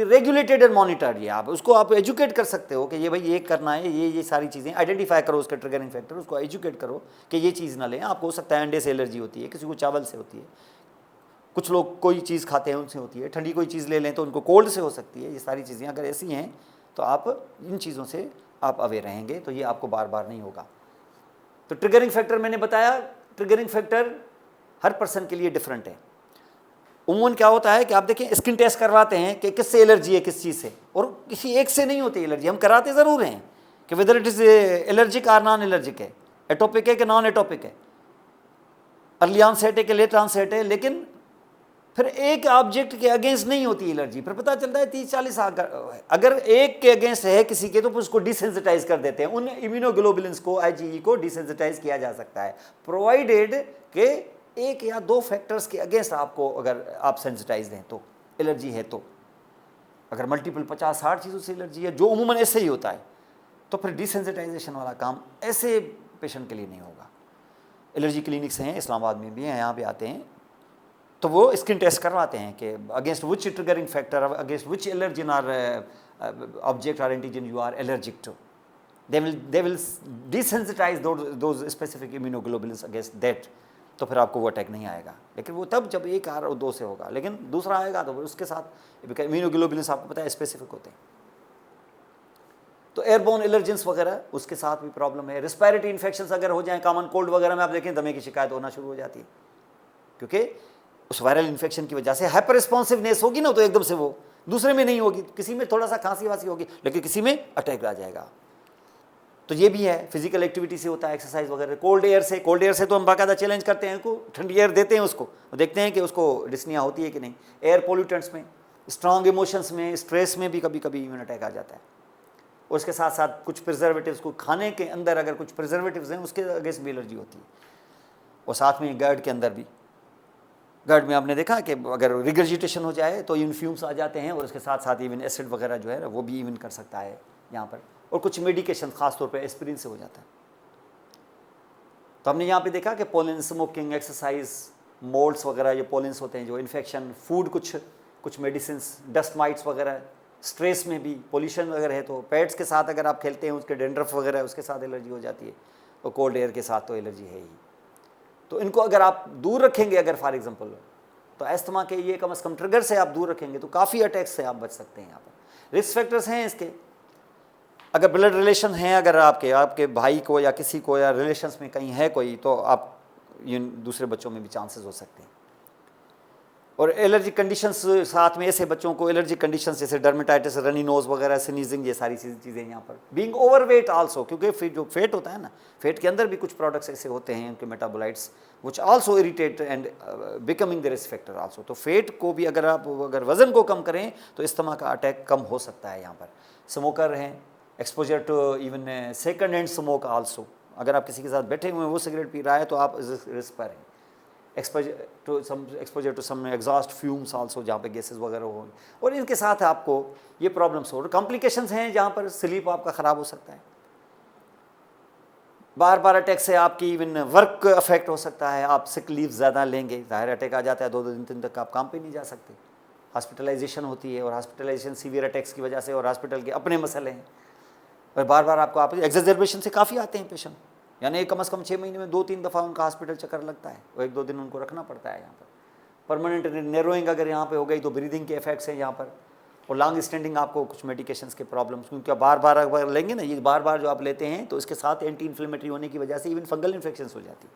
regulated and monitored। ये आप उसको आप एजुकेट कर सकते हो कि ये भाई ये करना है, ये सारी चीज़ें आइडेंटिफाई करो, उसके ट्रिगरिंग फैक्टर, उसको एजुकेट करो कि ये चीज़ ना लें। आपको हो सकता है अंडे से एलर्जी होती है, किसी को चावल से होती है, कुछ लोग कोई चीज़ खाते हैं उनसे होती है, ठंडी कोई चीज़ ले लें तो उनको कोल्ड से हो सकती है। ये सारी चीज़ें अगर ऐसी हैं तो आप इन चीज़ों से आप अवेयर रहेंगे, तो ये आपको बार बार नहीं होगा। तो ट्रिगरिंग फैक्टर मैंने बताया, ट्रिगरिंग फैक्टर हर पर्सन के लिए डिफरेंट है। उमूमन क्या होता है कि आप देखें स्किन टेस्ट करवाते हैं कि किससे एलर्जी है, किस चीज़ से, और किसी एक से नहीं होती एलर्जी। हम कराते ज़रूर हैं कि वेदर इट इज़ एलर्जिक और नॉन एलर्जिक है, एटोपिक है कि नॉन एटोपिक है, अर्ली ऑनसेट है कि लेट ऑनसेट है, लेकिन फिर एक ऑब्जेक्ट के अगेंस्ट नहीं होती एलर्जी। फिर पता चलता है 30-40 अगर एक के अगेंस्ट है किसी के, तो उसको डिसेंसिटाइज कर देते हैं। उन इम्यूनोग्लोबुलिन्स को, IgE को डिसेंसिटाइज किया जा सकता है, प्रोवाइडेड के एक या दो फैक्टर्स के अगेंस्ट आपको अगर आप सेंसिटाइज हैं तो एलर्जी है। तो अगर मल्टीपल 50-60 चीज़ों से एलर्जी है, जो उमूमन ऐसे ही होता है, तो फिर डिसेंसिटाइजेशन वाला काम ऐसे पेशेंट के लिए नहीं होगा। एलर्जी क्लिनिक्स हैं, इस्लामाबाद में भी हैं, यहाँ पे आते हैं, तो वो स्किन टेस्ट करवाते हैं कि against which triggering factor, against which allergen or object और antigen you are allergic to, they will desensitize those specific immunoglobulins against that। तो फिर आपको वो अटैक नहीं आएगा, लेकिन वो तब जब एक और दो से होगा, लेकिन दूसरा आएगा तो उसके साथ इम्यूनोग्लोबुलिन्स आपको पता है स्पेसिफिक होते हैं। तो एयरबोर्न एलर्जेंस वगैरह उसके साथ भी प्रॉब्लम है। रिस्पायरेटरी इन्फेक्शंस अगर हो जाएं, कॉमन कोल्ड वगैरह में आप देखें दमे की शिकायत होना शुरू हो जाती है, क्योंकि उस वायरल इन्फेक्शन की वजह से हाइपर रिस्पॉन्सिवनेस होगी ना, तो एकदम से वो दूसरे में नहीं होगी, किसी में थोड़ा सा खांसी वासी होगी, लेकिन किसी में अटैक आ जाएगा। तो ये भी है, फिजिकल एक्टिविटी से होता है, एक्सरसाइज वगैरह। कोल्ड एयर से तो हम बाकायदा चैलेंज करते हैं को, ठंडी एयर देते हैं उसको, देखते हैं कि उसको डिस्निया होती है कि नहीं। एयर पोल्यूटेंट्स में, स्ट्रॉन्ग इमोशंस में, स्ट्रेस में भी कभी कभी इम्यून अटैक आ जाता है। और उसके साथ साथ कुछ प्रिजर्वेटिव्स को खाने के अंदर अगर कुछ प्रिजर्वेटिव्स हैं उसके अगेंस्ट भी एलर्जी होती है। और साथ में गर्ड के अंदर भी, गर्ड में आपने देखा कि अगर रिगर्जिटेशन हो जाए तो इवन फ्यूम्स आ जाते हैं, और उसके साथ साथ इवन एसिड वगैरह जो है वो भी इवन कर सकता है यहाँ पर। और कुछ मेडिकेशन खास तौर पे एस्पिरिन से हो जाता है। तो हमने यहाँ पे देखा कि पोलन, स्मोकिंग, एक्सरसाइज, मोल्ड्स वगैरह, ये पोलेंस होते हैं जो इन्फेक्शन, फूड, कुछ मेडिसिन, डस्ट माइट्स वगैरह, स्ट्रेस में भी, पोल्यूशन वगैरह है, तो पेट्स के साथ अगर आप खेलते हैं उसके डेंड्रफ वगैरह उसके साथ एलर्जी हो जाती है, तो कोल्ड एयर के साथ तो एलर्जी है ही। तो इनको अगर आप दूर रखेंगे, अगर फॉर एग्जांपल, तो एस्थमा के ये कम से कम ट्रिगर से आप दूर रखेंगे तो काफ़ी अटैक्स से आप बच सकते हैं। यहाँ पर रिस्क फैक्टर्स हैं इसके, अगर ब्लड रिलेशन है, अगर आपके भाई को या किसी को या रिलेशंस में कहीं है कोई, तो आप दूसरे बच्चों में भी चांसेस हो सकते हैं। और एलर्जी कंडीशंस साथ में, ऐसे बच्चों को एलर्जी कंडीशंस जैसे डर्मेटाइटिस, रनी नोज वगैरह, स्नीजिंग, ये सारी चीज़ें यहाँ पर। बीइंग ओवरवेट आल्सो, क्योंकि जो फेट होता है ना, फेट के अंदर भी कुछ प्रोडक्ट्स ऐसे होते हैं उनके metabolites which also irritate and becoming the risk factor also. तो फेट को भी अगर वज़न को कम करें तो इस्थमा का अटैक कम हो सकता है। यहाँ पर स्मोकर हैं, exposure to even second hand smoke also, अगर आप किसी के साथ बैठे हुए हैं वो सिगरेट पी रहा है तो आप रिस्क पर हैं। Exposure to some exhaust fumes also, जहाँ पे गैसेस वगैरह हो, और इनके साथ आपको ये प्रॉब्लम्स हो और कॉम्प्लिकेशंस हैं जहाँ पर स्लीप आपका ख़राब हो सकता है, बार बार अटैक से आपकी इवन वर्क अफेक्ट हो सकता है, आप सिक लीव ज़्यादा लेंगे, ज़ाहिर अटैक आ जाता है, 2-2 दिन तक आप काम पे नहीं जा सकते, हॉस्पिटलाइजेशन होती है, और हॉस्पिटलाइजेशन सीवियर अटैक्स की वजह से, और हॉस्पिटल के अपने मसले हैं, और बार बार आपको आप एग्जर्बेशन से काफ़ी आते हैं पेशेंट, यानी कम से कम 6 महीने में 2-3 दफ़ा उनका हॉस्पिटल चक्कर लगता है, और 1-2 दिन उनको रखना पड़ता है यहाँ पर। परमानेंट नैरोइंग अगर यहाँ पे हो गई तो ब्रीदिंग के इफेक्ट्स हैं यहाँ पर, और लॉन्ग स्टैंडिंग आपको कुछ मेडिकेशंस के प्रॉब्लम्स, क्योंकि बार बार अगर लेंगे ना, ये बार बार जो आप लेते हैं तो इसके साथ एंटी इन्फ्लेमेटरी होने की वजह से इवन फंगल इन्फेक्शंस हो जाती है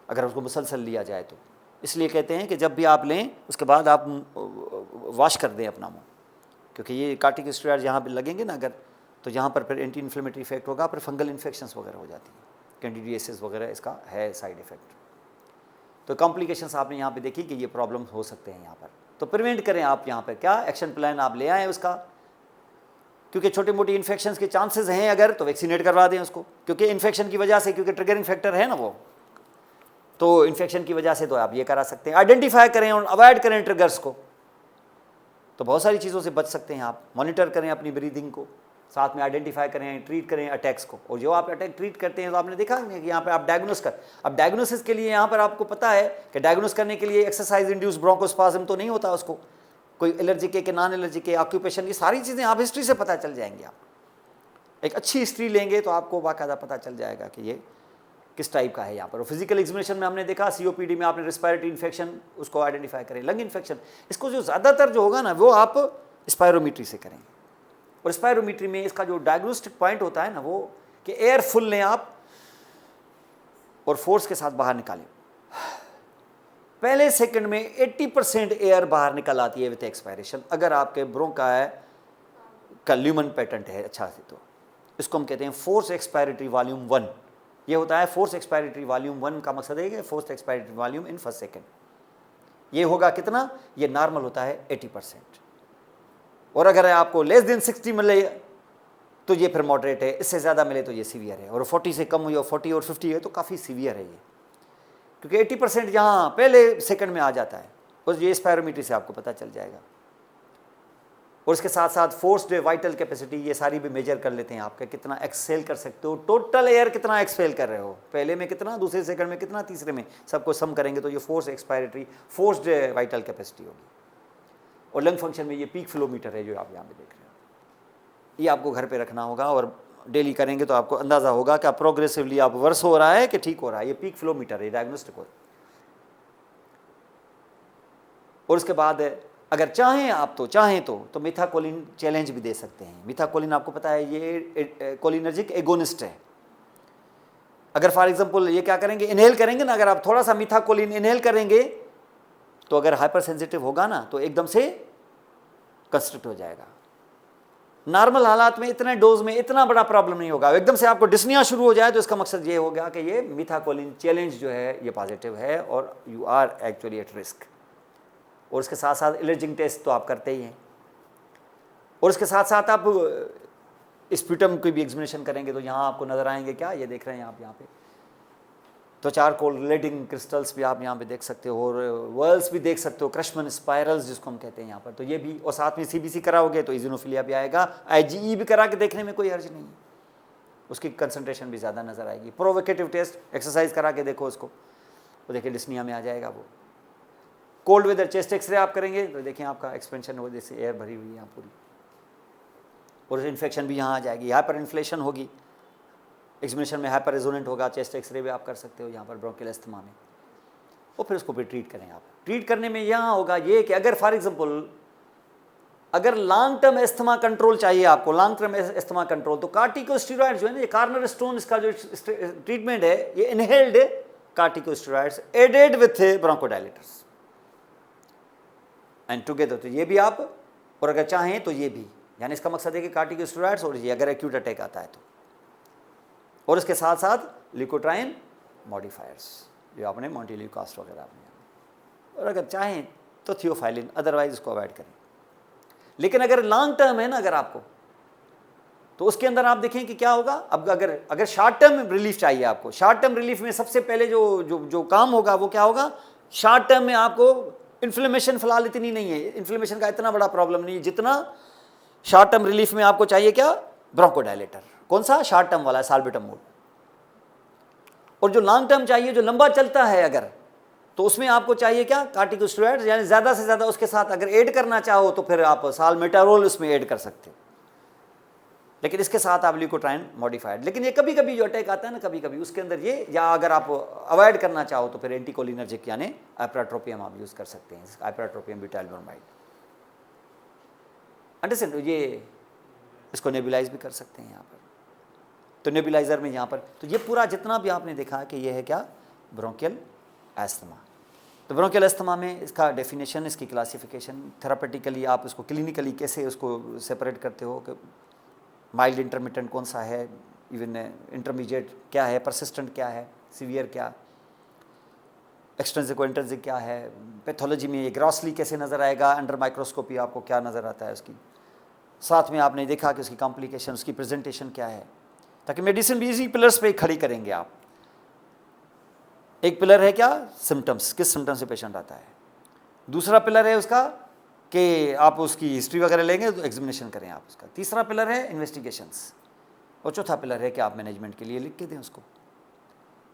अगर उसको मुसलसल लिया जाए तो। इसलिए कहते हैं कि जब भी आप लें उसके बाद आप वॉश कर दें अपना मुँह, क्योंकि ये कार्टिकोस्टेरॉइड जहाँ पर लगेंगे ना अगर, तो यहाँ पर फिर एंटी इन्फ्लेमेटरी इफेक्ट होगा, फिर फंगल इन्फेक्शंस वगैरह हो जाती है, कैंडिडियासिस वगैरह इसका है साइड इफेक्ट। तो कॉम्प्लिकेशंस आपने यहाँ पे देखी कि ये प्रॉब्लम हो सकते हैं यहाँ पर, तो प्रिवेंट करें आप यहाँ पर क्या एक्शन प्लान आप ले आएँ उसका, क्योंकि छोटी मोटी इन्फेक्शंस के चांसेस हैं अगर, तो वैक्सीनेट करवा दें उसको, क्योंकि इन्फेक्शन की वजह से, क्योंकि ट्रिगरिंग फैक्टर है ना वो, तो इन्फेक्शन की वजह से तो आप ये करा सकते हैं। आइडेंटिफाई करें और अवॉइड करें ट्रिगर्स को, तो बहुत सारी चीज़ों से बच सकते हैं आप। मॉनिटर करें अपनी ब्रीदिंग को, साथ में आइडेंटिफाई करें, ट्रीट करें अटैक्स को, और जो आप अटैक ट्रीट करते हैं तो आपने देखा नहीं कि यहाँ पे आप डायग्नोस कर, अब डायग्नोसिस के लिए यहाँ पर आपको पता है कि डायग्नोस करने के लिए एक्सरसाइज इंड्यूस ब्रोंकोस्पाज्म तो नहीं होता, उसको कोई एलर्जी के नॉन एलर्जी के, ऑक्यूपेशन की सारी चीज़ें आप हिस्ट्री से पता चल जाएंगी। आप एक अच्छी हिस्ट्री लेंगे तो आपको बाकायदा पता चल जाएगा कि ये किस टाइप का है यहाँ पर। फिजिकल एग्जामिनेशन में हमने देखा COPD में आपने रेस्पिरेटरी इन्फेक्शन उसको आइडेंटिफाई करें, लंग इन्फेक्शन, इसको जो ज़्यादातर जो होगा ना वो आप स्पायरोमीट्री से करें, और स्पायरोमीट्री में इसका जो डायग्नोस्टिक पॉइंट होता है ना वो कि एयर फुल लें आप और फोर्स के साथ बाहर निकालें, पहले सेकंड में 80% एयर बाहर निकल आती है विथ एक्सपायरेशन, अगर आपके ब्रोंकाई का ल्यूमन पैटर्न है अच्छा से, तो इसको हम कहते हैं फोर्स एक्सपायरेटरी वॉल्यूम 1। ये होता है फोर्स एक्सपायरेटरी वॉल्यूम 1 का मकसद है कि force expiratory volume in first second, ये होगा कितना, ये नॉर्मल होता है 80%, और अगर आपको लेस देन 60 मिले तो ये फिर मॉडरेट है, इससे ज़्यादा मिले तो ये सीवियर है, और 40 से कम या 40 और 50 है तो काफ़ी सीवियर है ये, क्योंकि 80% यहाँ पहले सेकंड में आ जाता है, और ये स्पायरोमीट्री से आपको पता चल जाएगा। और इसके साथ साथ फोर्स्ड वाइटल कैपेसिटी, ये सारी भी मेजर कर लेते हैं आपका, कितना एक्सहेल कर सकते हो, टोटल एयर कितना एक्सहेल कर रहे हो, पहले में कितना, दूसरे सेकंड में कितना, तीसरे में, सबको सम करेंगे तो ये force expiratory forced vital capacity होगी। और लंग फंक्शन में ये पीक फ्लो मीटर है जो आप यहाँ पे देख रहे हो, ये आपको घर पे रखना होगा, और डेली करेंगे तो आपको अंदाज़ा होगा कि प्रोग्रेसिवली आप वर्स हो रहा है कि ठीक हो रहा है, ये पीक फ्लो मीटर है, डायग्नोस्टिक हो। और उसके बाद अगर चाहें आप तो मिथाकोलिन चैलेंज भी दे सकते हैं। मिथाकोलिन आपको पता है ये कोलिनर्जिक एगोनिस्ट है, अगर फॉर एग्जांपल ये क्या करेंगे, इनहेल करेंगे ना, अगर आप थोड़ा सा मिथाकोलिन इनहेल करेंगे तो अगर हाइपर सेंसिटिव होगा ना तो एकदम से कंस्ट्रिक्ट हो जाएगा। नॉर्मल हालात में इतने डोज में इतना बड़ा प्रॉब्लम नहीं होगा, एकदम से आपको डिस्निया शुरू हो जाए तो इसका मकसद ये हो गया कि ये मिथाकोलिन चैलेंज जो है ये पॉजिटिव है और you are actually at risk. और इसके साथ साथ एलर्जिंग टेस्ट तो आप करते ही हैं, और इसके साथ साथ आप स्प्यूटम की भी एग्जामिनेशन करेंगे तो यहाँ आपको नजर आएंगे क्या, ये देख रहे हैं आप यहाँ पे, तो चार कोरिलेटिंग क्रिस्टल्स भी आप यहाँ पे देख सकते हो, और वर्ल्स भी देख सकते हो, क्रशमन स्पायरल्स जिसको हम कहते हैं यहाँ पर, तो ये भी, और साथ में CBC कराओगे तो इजिनोफिलिया भी आएगा, IgE भी करा के देखने में कोई हर्ज नहीं है, उसकी कंसंट्रेशन भी ज़्यादा नजर आएगी। प्रोवोकेटिव टेस्ट एक्सरसाइज करा के देखो उसको, तो देखिए डिस्निया में आ जाएगा वो। कोल्ड वेदर चेस्ट एक्सरे आप करेंगे तो देखिए आपका एक्सपेंशन हो, जैसे एयर भरी हुई है यहाँ पूरी, और इन्फेक्शन भी यहाँ आ जाएगी, हाइपर इन्फ्लेशन होगी, एग्जामिनेशन में हाइपर रेजोनेंट होगा, चेस्ट एक्सरे भी आप कर सकते हो यहाँ पर ब्रोंकियल अस्थमा में, और फिर उसको भी ट्रीट करें आप। ट्रीट करने में यहाँ होगा ये कि अगर फॉर एग्जांपल अगर लॉन्ग टर्म अस्थमा कंट्रोल चाहिए आपको, लॉन्ग टर्म अस्थमा कंट्रोल, तो कार्टिकोस्टेरॉइड जो है ना, ये कॉर्नर स्टोन इसका जो ट्रीटमेंट है, ये inhaled corticosteroids added with bronchodilators and together, तो ये भी आप, और अगर चाहें तो ये भी, यानी इसका मकसद है कि कार्टिकोस्टेरॉइड्स और ये अगर एक्यूट अटैक आता है तो, और इसके साथ साथ ल्यूकोट्राइन मॉडिफायर्स जो आपने मॉन्टेल्यूकास्ट वगैरह आपने, और अगर चाहें तो थियोफाइलिन, अदरवाइज इसको अवॉइड करें। लेकिन अगर लॉन्ग टर्म है ना, अगर आपको तो उसके अंदर आप देखें कि क्या होगा। अब अगर शॉर्ट टर्म रिलीफ चाहिए आपको, शॉर्ट टर्म रिलीफ में सबसे पहले जो काम होगा वो क्या होगा, शॉर्ट टर्म में आपको इन्फ्लेमेशन फिलहाल इतनी नहीं है, इन्फ्लेमेशन का इतना बड़ा प्रॉब्लम नहीं है जितना शॉर्ट टर्म रिलीफ में आपको चाहिए क्या, ब्रोंकोडायलेटर। कौन सा, शॉर्ट टर्म वाला, साल्बुटामोल। और जो लॉन्ग टर्म चाहिए, जो लंबा चलता है अगर, तो उसमें आपको चाहिए क्या, कार्टिकोस्टेरॉइड्स, यानी ज़्यादा से ज़्यादा उसके साथ अगर ऐड करना चाहो तो फिर आप साल्मेटारोल उसमें ऐड कर सकते हो, लेकिन इसके साथ आप ल्यूकोट्राइन मॉडिफाइड। लेकिन ये कभी कभी जो अटैक आता है ना, कभी कभी उसके अंदर ये, या अगर आप अवॉइड करना चाहो तो फिर एंटीकोलिनर्जिक यानी आइप्राट्रोपियम आप यूज़ कर सकते हैं, आइप्राट्रोपियम ब्यूटाइलब्रोमाइड। अंडरस्टैंड, ये इसको नेबुलाइज भी कर सकते हैं यहाँ पर। तो नेबुलाइजर में यहाँ पर, तो ये पूरा जितना भी आपने देखा कि ये है क्या, ब्रोंकियल एस्थमा। तो ब्रोंकियल एस्थमा में इसका डेफिनेशन, इसकी क्लासिफिकेशन, थेरापेटिकली आप इसको क्लिनिकली कैसे उसको सेपरेट करते हो कि माइल्ड इंटरमिटेंट कौन सा है, इवन इंटरमीडिएट क्या है, परसिस्टेंट क्या है, सीवियर क्या, एक्सट्रिंसिक और इंट्रिंसिक क्या है, पैथोलॉजी में ये ग्रॉसली कैसे नज़र आएगा, अंडर माइक्रोस्कोपी आपको क्या नज़र आता है उसकी, साथ में आपने देखा कि उसकी कॉम्प्लिकेशन, उसकी प्रेजेंटेशन क्या है, ताकि मेडिसिन भी इसी पिलर्स पे खड़ी करेंगे आप। एक पिलर है क्या, सिम्टम्स, किस सिम्टम्स से पेशेंट आता है। दूसरा पिलर है उसका कि आप उसकी हिस्ट्री वगैरह लेंगे तो एग्जामिनेशन करें आप उसका। तीसरा पिलर है इन्वेस्टिगेशंस, और चौथा पिलर है कि आप मैनेजमेंट के लिए लिख के दें उसको।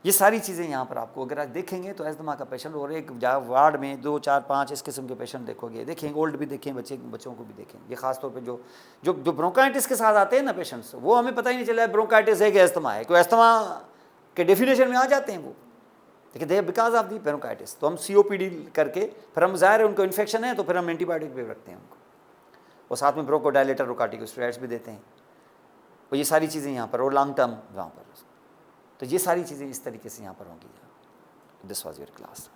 ये सारी चीज़ें यहाँ पर आपको अगर आप देखेंगे तो एस्थमा का पेशेंट, और एक वार्ड में 2, 4, 5 इस किस्म के पेशेंट देखोगे, देखेंगे ओल्ड भी देखें, बच्चों को भी देखें। ये खासतौर पे जो ब्रोंकाइटिस के साथ आते हैं ना पेशेंट्स, वो हमें पता ही नहीं चला ब्रोंकाइटिस है कि एस्थमा है, कोई एस्थमा के डेफिनेशन में आ जाते हैं वो, देखिए दे बिकॉज ऑफ दी ब्रोंकाइटिस। तो हम COPD करके फिर हम ज़ाहिर है उनको इन्फेक्शन है तो फिर हम एंटीबायोटिक भी रखते हैं उनको, और साथ में ब्रोंकोडायलेटर और कार्टिकोस्टेरॉइड्स भी देते हैं। और ये सारी चीज़ें यहाँ पर, और लॉन्ग टर्म वहाँ पर, तो ये सारी चीज़ें इस तरीके से यहाँ पर होंगी। This was your class.